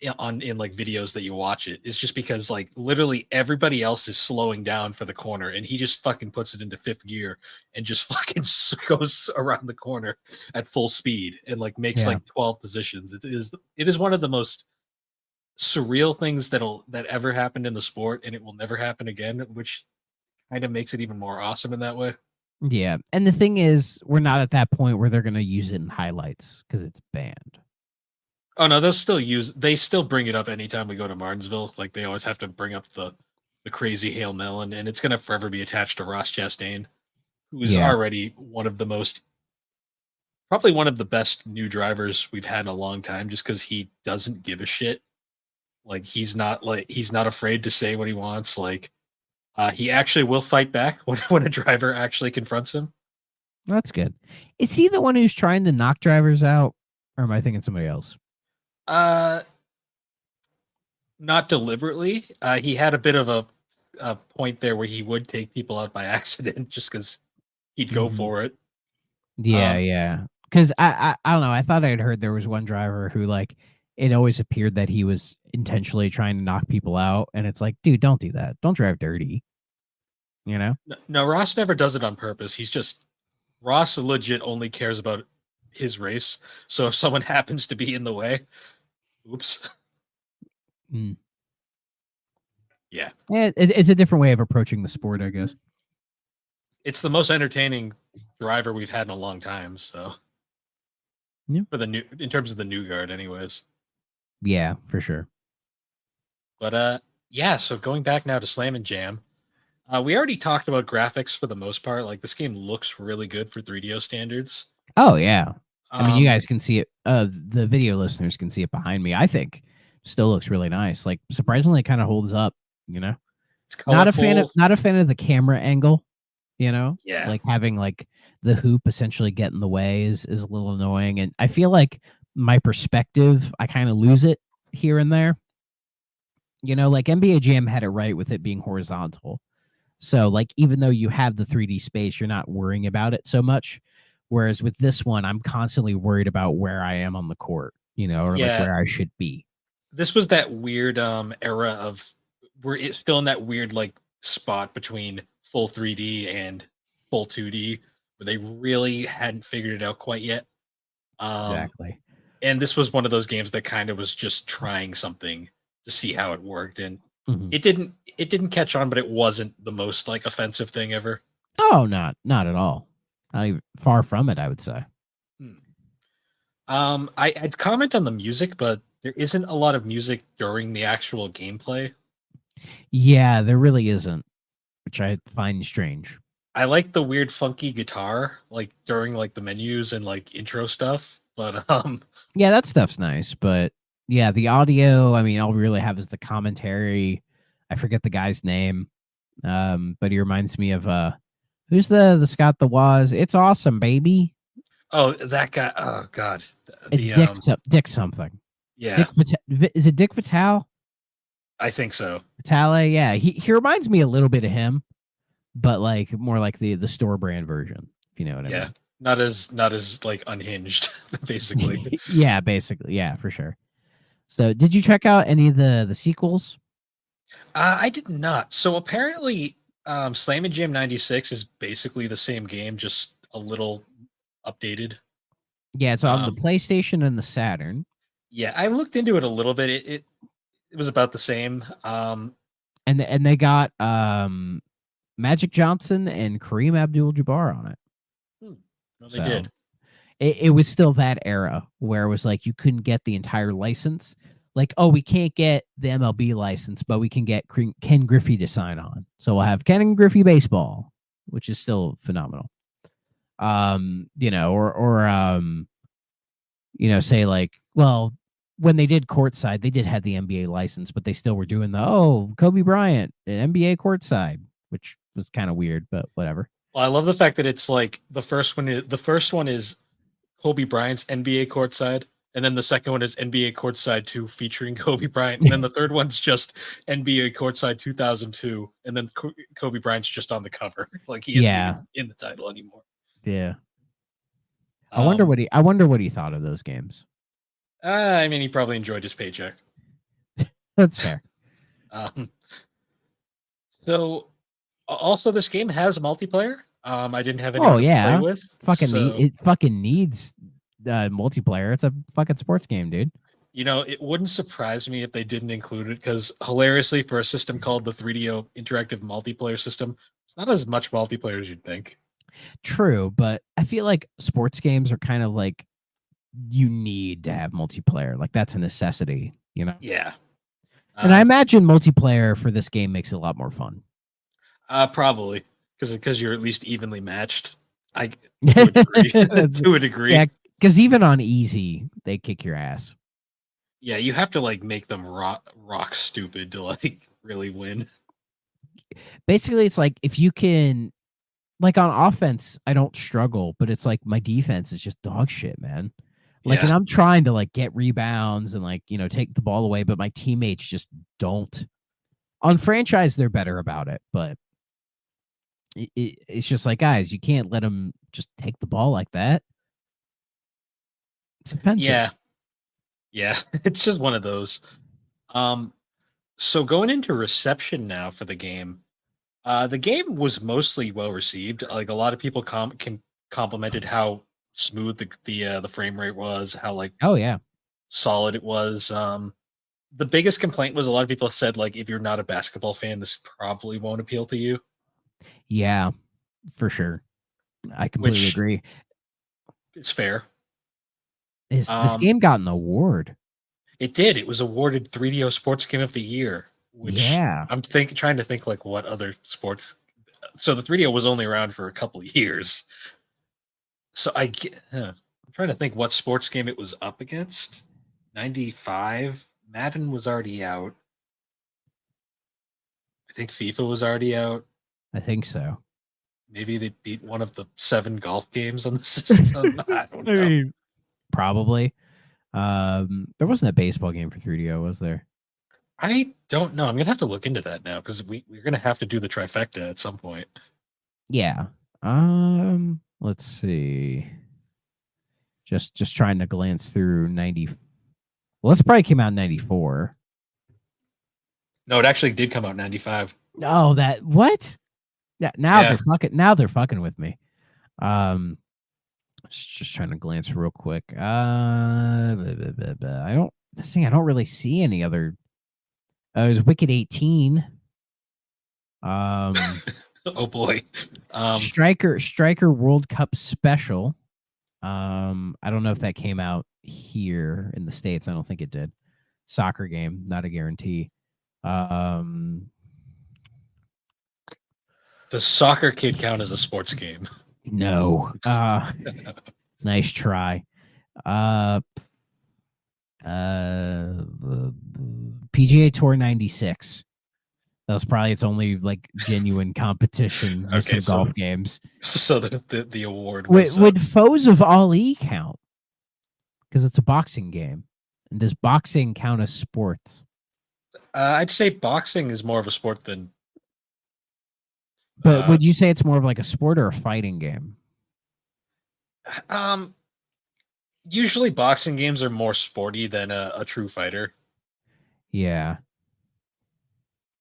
in like videos that you watch it is just because like literally everybody else is slowing down for the corner and he just fucking puts it into fifth gear and just fucking goes around the corner at full speed and like makes Yeah. like 12 positions. It is one of the most surreal things that ever happened in the sport, and it will never happen again, which kind of makes it even more awesome in that way. Yeah. And the thing is, we're not at that point where they're going to use it in highlights because it's banned. Oh no, they still bring it up anytime we go to Martinsville. Like they always have to bring up the crazy Hail Melon, and it's gonna forever be attached to Ross Chastain, who is Yeah. already probably one of the best new drivers we've had in a long time, just because he doesn't give a shit. Like he's not afraid to say what he wants. Like he actually will fight back when a driver actually confronts him. That's good. Is he the one who's trying to knock drivers out? Or am I thinking somebody else? Not deliberately. He had a bit of a point there where he would take people out by accident just because he'd go Mhm. for it. Yeah, Um, yeah. Because I don't know. I thought I'd heard there was one driver who like it always appeared that he was intentionally trying to knock people out, and it's like, dude, don't do that. Don't drive dirty. You know? No, Ross never does it on purpose. Ross legit only cares about his race. So if someone happens to be in the way, oops. Mm. Yeah. Yeah, it's a different way of approaching the sport, I guess. It's the most entertaining driver we've had in a long time. So Yeah. in terms of the new guard, anyways. Yeah, for sure. But yeah, so going back now to Slam and Jam. We already talked about graphics for the most part. Like this game looks really good for 3DO standards. Oh yeah. I mean, you Um, guys can see it. The video listeners can see it behind me. I think still looks really nice. Like surprisingly, kind of holds up. You know, it's not a colorful. fan of the camera angle. You know, Yeah. like having like the hoop essentially get in the way is a little annoying, and I feel like my perspective, I kind of lose it here and there. You know, like NBA Jam had it right with it being horizontal. So like even though you have the 3D space, you're not worrying about it so much. Whereas with this one, I'm constantly worried about where I am on the court, you know, or Yeah. like where I should be. This was that weird era of where it's still in that weird like spot between full 3D and full 2D where they really hadn't figured it out quite yet. Exactly. And this was one of those games that kind of was just trying something to see how it worked, and Mhm. it didn't catch on, but it wasn't the most like offensive thing ever. Oh, not at all. Not even far from it, I would say. I'd comment on the music, but there isn't a lot of music during the actual gameplay. Yeah, there really isn't, which I find strange. I like the weird funky guitar like during like the menus and like intro stuff, but Yeah, that stuff's nice, but yeah, the audio, I mean, all we really have is the commentary. I forget the guy's name. But he reminds me of who's the Scott the Woz? It's awesome, baby. oh, that guy, oh god. It's The Dick something. yeah, Is it Dick Vitale? I think so. Vitale, yeah. He reminds me a little bit of him, but like more like the store brand version, if you know what I Yeah. mean. Not as like unhinged, basically. Yeah, basically. Yeah, for sure. So did you check out any of the sequels? I did not. So apparently, Slam and Jam 96 is basically the same game, just a little updated. Yeah, it's on Um, the PlayStation and the Saturn. Yeah, I looked into it a little bit. It was about the same. And they got Magic Johnson and Kareem Abdul-Jabbar on it. No, they So, did. It was still that era where it was like you couldn't get the entire license. Like, oh, we can't get the MLB license, but we can get Ken Griffey to sign on. So we'll have Ken Griffey baseball, which is still phenomenal. You know, or you know, say like, well, when they did courtside, they did have the NBA license, but they still were doing the Kobe Bryant an NBA courtside, which was kind of weird, but whatever. Well, I love the fact that it's like the first one is Kobe Bryant's NBA courtside, and then the second one is NBA courtside 2 featuring Kobe Bryant, and then the third one's just NBA courtside 2002, and then Kobe Bryant's just on the cover, like he isn't even in the title anymore. Yeah. I wonder what he thought of those games. I mean, he probably enjoyed his paycheck. That's fair. So, also, this game has multiplayer. I didn't have any Oh to yeah, play with. it fucking needs multiplayer. It's a fucking sports game, dude. You know, it wouldn't surprise me if they didn't include it because, hilariously, for a system called the 3DO Interactive Multiplayer System, it's not as much multiplayer as you'd think. True, but I feel like sports games are kind of like you need to have multiplayer. Like that's a necessity, you know? Yeah. And I imagine multiplayer for this game makes it a lot more fun. Probably because you're at least evenly matched. To a degree. To a degree. Yeah, because even on easy, they kick your ass. Yeah, you have to like make them rock stupid to like really win. Basically, it's like if you can, like on offense, I don't struggle, but it's like my defense is just dog shit, man. Like, Yeah. and I'm trying to like get rebounds and like, you know, take the ball away, but my teammates just don't. On franchise, they're better about it, but it's just like, guys, you can't let them just take the ball like that. It's offensive. Yeah, it's just one of those. So going into reception now for the game was mostly well received. Like a lot of people complimented how smooth the frame rate was, how like Oh yeah, solid it was. The biggest complaint was a lot of people said like if you're not a basketball fan, this probably won't appeal to you. yeah, for sure. I completely agree. It's fair. This game got an award. It did. It was awarded 3DO Sports Game of the Year. Which Yeah. I'm trying to think like what other sports. So the 3DO was only around for a couple of years. So I'm trying to think what sports game it was up against. 95. Madden was already out. I think FIFA was already out. I think so. Maybe they beat one of the 7 golf games on the system. I don't know. I mean, probably. There wasn't a baseball game for 3DO, was there? I don't know. I'm gonna have to look into that now because we're gonna have to do the trifecta at some point. Yeah. Let's see. Just trying to glance through 90. Well, this probably came out in 94. No, it actually did come out in 95. Oh, that what? Yeah, now Yeah. they're fucking with me. Just trying to glance real quick. I don't. This thing I don't really see any other. There's Wicked 18. Oh boy. Striker World Cup Special. I don't know if that came out here in the States. I don't think it did. Soccer game, not a guarantee. Does Soccer Kid count as a sports game? No. Nice try. PGA Tour 96. That was probably its only like genuine competition with Okay, some golf games. So the award was, Would Foes of Ali count? Because it's a boxing game. And does boxing count as sports? I'd say boxing is more of a sport than. But would you say it's more of like a sport or a fighting game? Usually boxing games are more sporty than a true fighter. Yeah.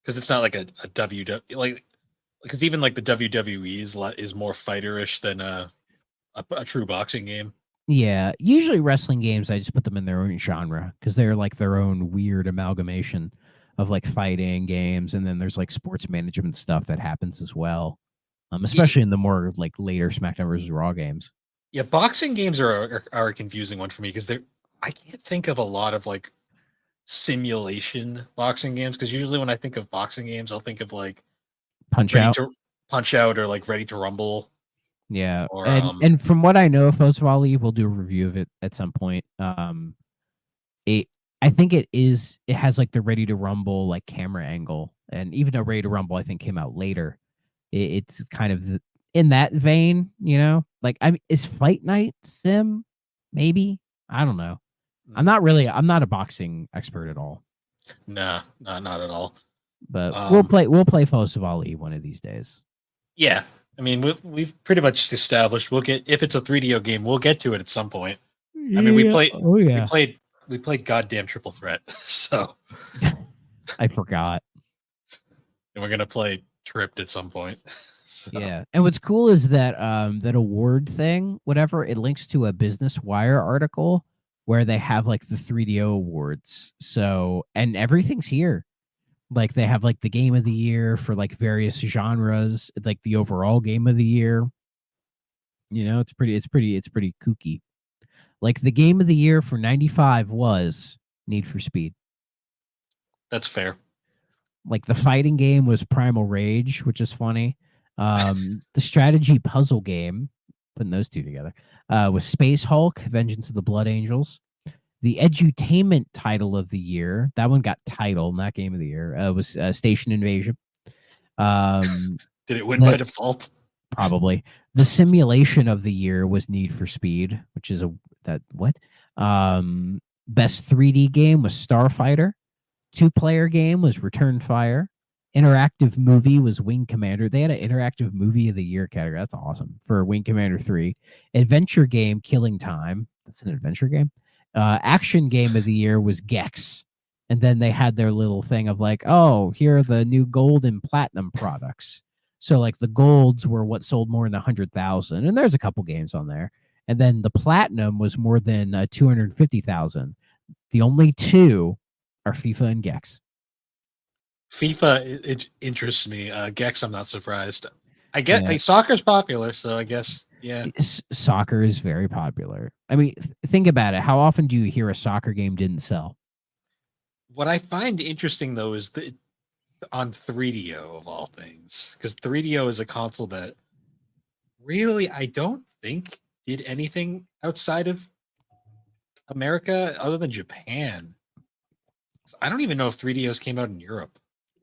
Because it's not like a WWE, like, because even like the WWE is more fighterish than a true boxing game. Yeah. Usually wrestling games, I just put them in their own genre because they're like their own weird amalgamation of like fighting games. And then there's like sports management stuff that happens as well. Especially in the more like later SmackDown vs. Raw games. Yeah, boxing games are a confusing one for me because I can't think of a lot of like simulation boxing games because usually when I think of boxing games, I'll think of like Punch Ready Out. to Punch Out or like Ready to Rumble. Yeah. Or, and from what I know of Foes of Ali, we'll do a review of it at some point. I think it has like the Ready to Rumble like camera angle. And even though Ready to Rumble I think came out later, it's kind of in that vein, you know? Like, is Fight Night sim? Maybe? I don't know. I'm not a boxing expert at all. Nah, not at all. But we'll play Foes of Ali one of these days. Yeah. I mean, we've pretty much established if it's a 3DO game, we'll get to it at some point. I mean, we played goddamn Triple Threat, so I forgot. And we're gonna play Tripped at some point. So. Yeah, and what's cool is that that award thing, whatever, it links to a Business Wire article where they have like the 3DO awards. So, and everything's here. Like they have like the game of the year for like various genres, like the overall game of the year. You know, it's pretty kooky. Like the game of the year for 95 was Need for Speed. That's fair. Like the fighting game was Primal Rage, which is funny. The strategy puzzle game, putting those two together, was Space Hulk, Vengeance of the Blood Angels. The edutainment title of the year, that one got title, not game of the year, was Station Invasion. Did it win by default? Probably. The simulation of the year was Need for Speed, which is best 3D game was Starfighter. 2-player game was Return Fire. Interactive movie was Wing Commander. They had an interactive movie of the year category. That's awesome for Wing Commander 3. Adventure game Killing Time. That's an adventure game. Action game of the year was Gex. And then they had their little thing of like, oh, here are the new gold and platinum products. So like the golds were what sold more than 100,000. And there's a couple games on there. And then the platinum was more than 250,000. The only two are FIFA and Gex. FIFA, it interests me. Gex, I'm not surprised. I get soccer's popular, so I guess, yeah. Soccer is very popular. I mean, think about it. How often do you hear a soccer game didn't sell? What I find interesting, though, is that on 3DO, of all things, because 3DO is a console that really, I don't think, did anything outside of America other than Japan. I don't even know if 3DOs came out in Europe.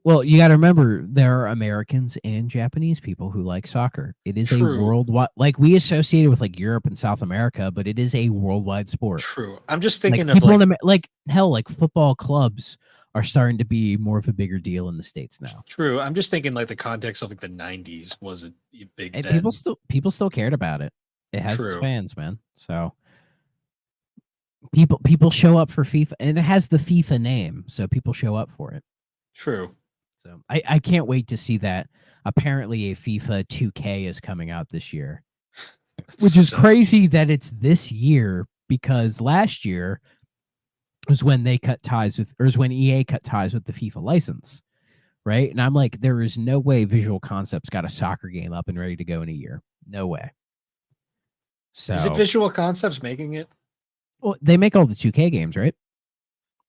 Well, you got to remember there are Americans and Japanese people who like soccer. It is a worldwide, like we associate it with like Europe and South America, but it is a worldwide sport. True. I'm just thinking like, of like football clubs are starting to be more of a bigger deal in the States now. True. I'm just thinking like the context of like the 90s was a big and people still cared about it. It has its fans, man. So people show up for FIFA, and it has the FIFA name, so people show up for it. True. So I can't wait to see that. Apparently a FIFA 2K is coming out this year. which is So- crazy that it's this year because last year was when they cut ties with, or is when EA cut ties with the FIFA license, right? And I'm like, there is no way Visual Concepts got a soccer game up and ready to go in a year. No way. So Is it Visual Concepts making it? well, they make all the 2K games, right?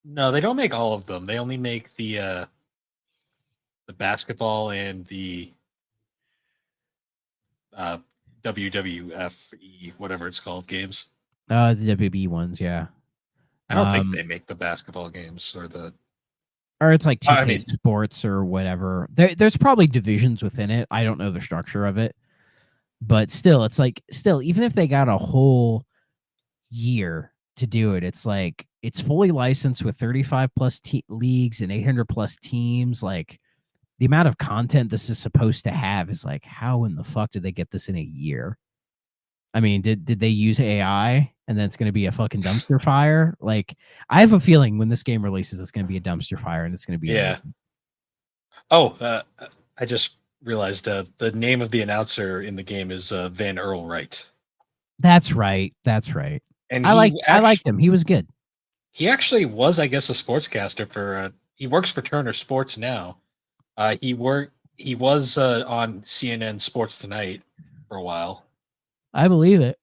No, they don't make all of them. They only make the basketball and the WWFE, whatever it's called, games. The WB ones, yeah. I don't think Um, they make the basketball games or the. Or it's like 2K I mean- Sports or whatever. There's probably divisions within it. I don't know the structure of it. But still, it's like, still, even if they got a whole year to do it, it's like, it's fully licensed with 35 plus leagues and 800 plus teams. Like, the amount of content this is supposed to have is like, how in the fuck did they get this in a year? I mean, did they use AI and then it's going to be a fucking dumpster fire? Like, I have a feeling when this game releases, it's going to be a dumpster fire and it's going to be Yeah. amazing. Oh, I just realized the name of the announcer in the game is Van Earl Wright. That's right. That's right. And I liked him. He was good. He actually was, I guess, a sportscaster for. He works for Turner Sports now. He was on CNN Sports Tonight for a while. I believe it.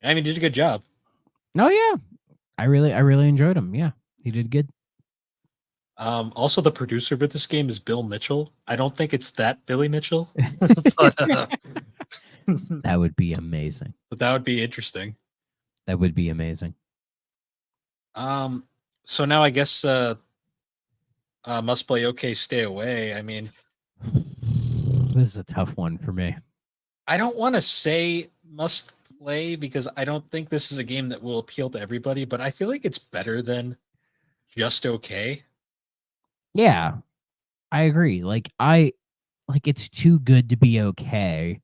I mean, he did a good job. Oh yeah. I really enjoyed him. Yeah. He did good. Also, the producer of this game is Bill Mitchell. I don't think it's that Billy Mitchell, but That would be amazing. that would be interesting. That would be amazing. So now I guess must play. Okay, stay away. I mean, This is a tough one for me. I don't want to say must play because I don't think this is a game that will appeal to everybody, but I feel like it's better than just okay. Yeah. I agree. Like it's too good to be okay,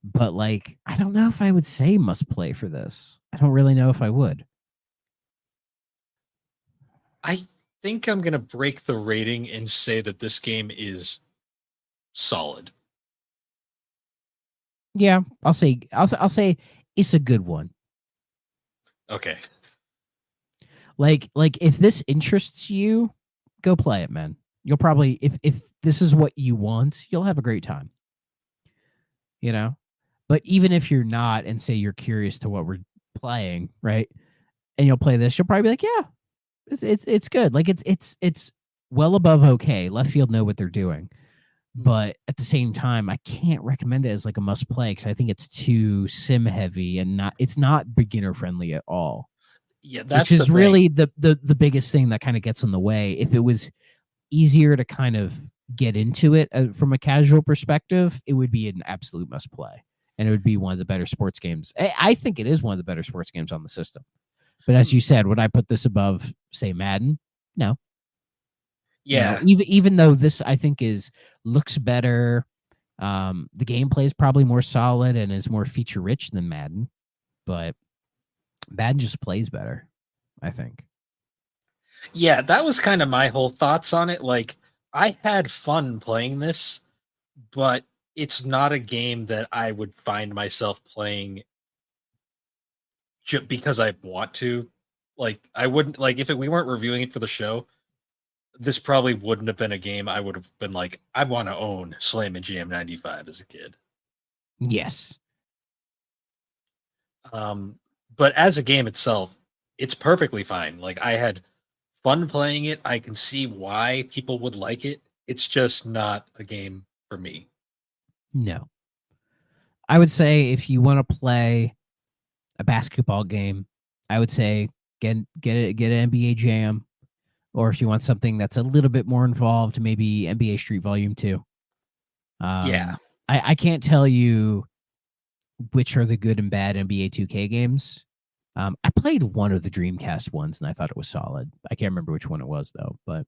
but like I don't know if I would say must play for this. I don't really know if I would. I think I'm going to break the rating and say that this game is solid. Yeah, I'll say it's a good one. Okay. Like if this interests you, go play it, man. You'll probably if this is what you want, you'll have a great time. You know? But even if you're not and say you're curious to what we're playing, right? And you'll play this, you'll probably be like, yeah, it's good. Like it's well above okay. Left Field know what they're doing. But at the same time, I can't recommend it as like a must play because I think it's too sim heavy and it's not beginner friendly at all. Yeah, that's which is the thing. really the biggest thing that kind of gets in the way. If it was easier to kind of get into it from a casual perspective, it would be an absolute must play, and it would be one of the better sports games. I think it is one of the better sports games on the system. But as you said, would I put this above, say, Madden? No. Yeah. You know, even though this I think looks better, the gameplay is probably more solid and is more feature rich than Madden, but Madden just plays better, I think. Yeah, that was kind of my whole thoughts on it. Like, I had fun playing this, but it's not a game that I would find myself playing just because I want to. Like, I wouldn't, like, if we weren't reviewing it for the show, this probably wouldn't have been a game I would have been like, I want to own Slam and GM 95 as a kid. Yes. But as a game itself, it's perfectly fine. Like, I had fun playing it. I can see why people would like it. It's just not a game for me. No. I would say if you want to play a basketball game, I would say get an NBA Jam, or if you want something that's a little bit more involved, maybe NBA Street Volume 2. Yeah. I can't tell you which are the good and bad NBA 2K games. I played one of the Dreamcast ones and I thought it was solid. I can't remember which one it was though, but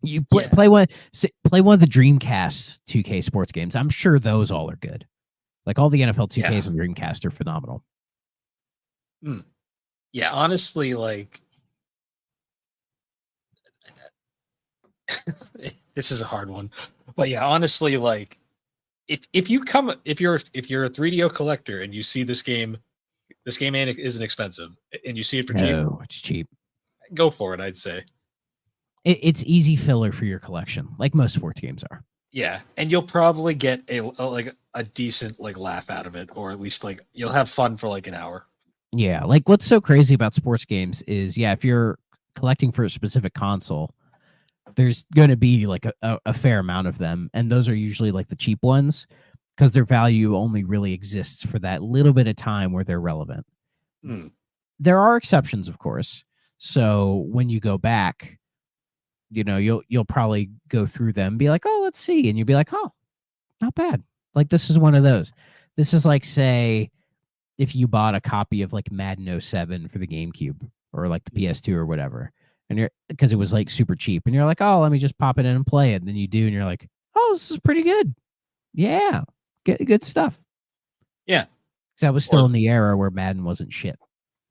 you play one of the Dreamcast 2K sports games. I'm sure those all are good. Like all the NFL 2Ks and Dreamcast are phenomenal. Yeah, honestly, like this is a hard one. But yeah, honestly, like if you're a 3DO collector and you see this game isn't expensive and you see it for cheap, No, it's cheap. go for it. I'd say. It's easy filler for your collection, like most sports games are. Yeah, and you'll probably get a decent like laugh out of it, or at least like you'll have fun for like an hour. Yeah, like what's so crazy about sports games is, if you're collecting for a specific console, there's going to be like a fair amount of them, and those are usually like the cheap ones because their value only really exists for that little bit of time where they're relevant. There are exceptions, of course. So when you go back, you'll probably go through them and be like, oh, let's see. And you'll be like, oh, not bad. Like, this is one of those. This is like, say, if you bought a copy of like Madden 07 for the GameCube or like the PS2 or whatever, and because it was like super cheap, and you're like, oh, let me just pop it in and play it. And then you do, and you're like, oh, this is pretty good. Yeah. Good stuff. Yeah. Because that was still in the era where Madden wasn't shit.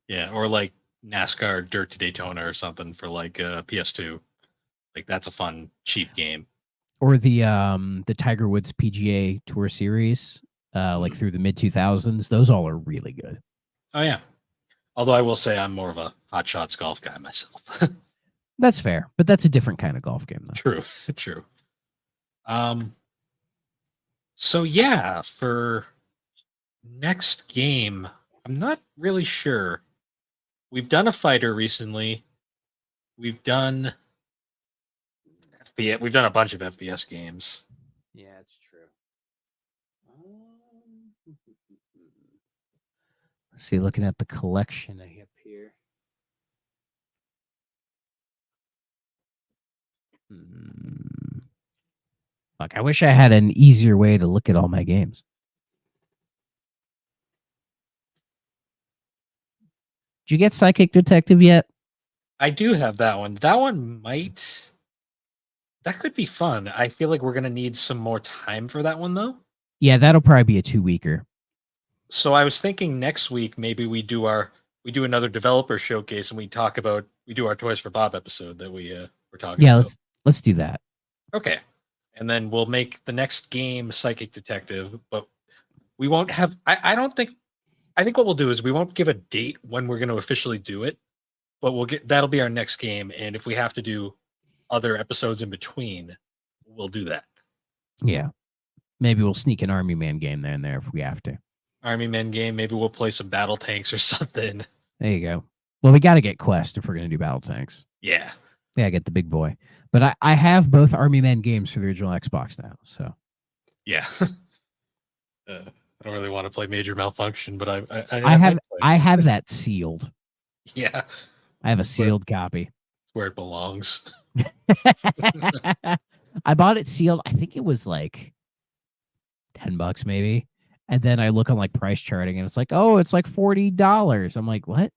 Yeah. Or like NASCAR Dirt to Daytona or something for like PS2. Like, that's a fun, cheap game. Or the Tiger Woods PGA Tour Series, like through the mid 2000s. Those all are really good. Oh yeah. Although I will say I'm more of a Hot Shots golf guy myself. That's fair, but that's a different kind of golf game, though. True. So yeah, for next game, I'm not really sure. We've done a fighter recently. We've done a bunch of FPS games. Yeah, it's true. Let's see, looking at the collection I have here. Fuck, I wish I had an easier way to look at all my games. Did you get Psychic Detective yet? I do have that one. That could be fun. I feel like we're going to need some more time for that one, though. Yeah, that'll probably be a 2-weeker. So I was thinking next week, maybe we do another developer showcase and we do our Toys for Bob episode that we're talking about. Yeah, let's do that. Okay. And then we'll make the next game Psychic Detective, but we won't have, I think what we'll do is we won't give a date when we're going to officially do it, but that'll be our next game. And if we have to do other episodes in between, we'll do that. Yeah. Maybe we'll sneak an Army Man game there and there if we have to. Army Men game. Maybe we'll play some battle tanks or something. There you go. Well, we got to get Quest if we're going to do battle tanks. Yeah. Yeah, get the big boy. But I have both Army Men games for the original Xbox now. So yeah. I don't really want to play Major Malfunction, but I have that sealed. Yeah. I have a sealed copy. Where it belongs. I bought it sealed. I think it was like $10 maybe. And then I look on like price charting and it's like, oh, it's like $40. I'm like, what?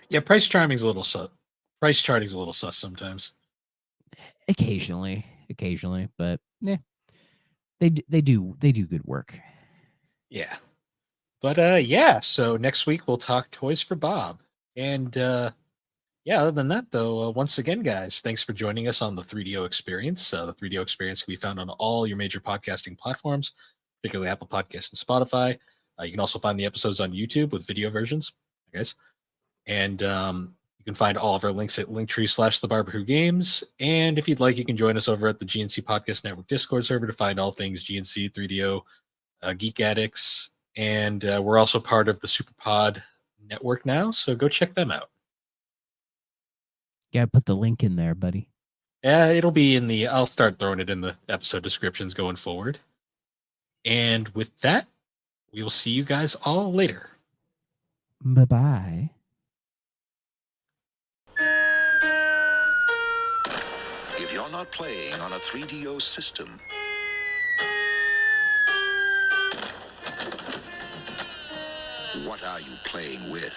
Yeah, price charting's a little sus sometimes. Occasionally, but yeah. They do good work. Yeah. But yeah, so next week we'll talk Toys for Bob. And yeah, other than that, though, once again, guys, thanks for joining us on the 3DO Experience. The 3DO Experience can be found on all your major podcasting platforms, particularly Apple Podcasts and Spotify. You can also find the episodes on YouTube with video versions, I guess. And you can find all of our links at linktree/thebarberwhogames. And if you'd like, you can join us over at the GNC Podcast Network Discord server to find all things GNC, 3DO, Geek Addicts. And we're also part of the SuperPod network now, so go check them out. Yeah, put the link in there, buddy. Yeah, it'll be I'll start throwing it in the episode descriptions going forward. And with that, we will see you guys all later. Bye-bye. If you're not playing on a 3DO system, what are you playing with?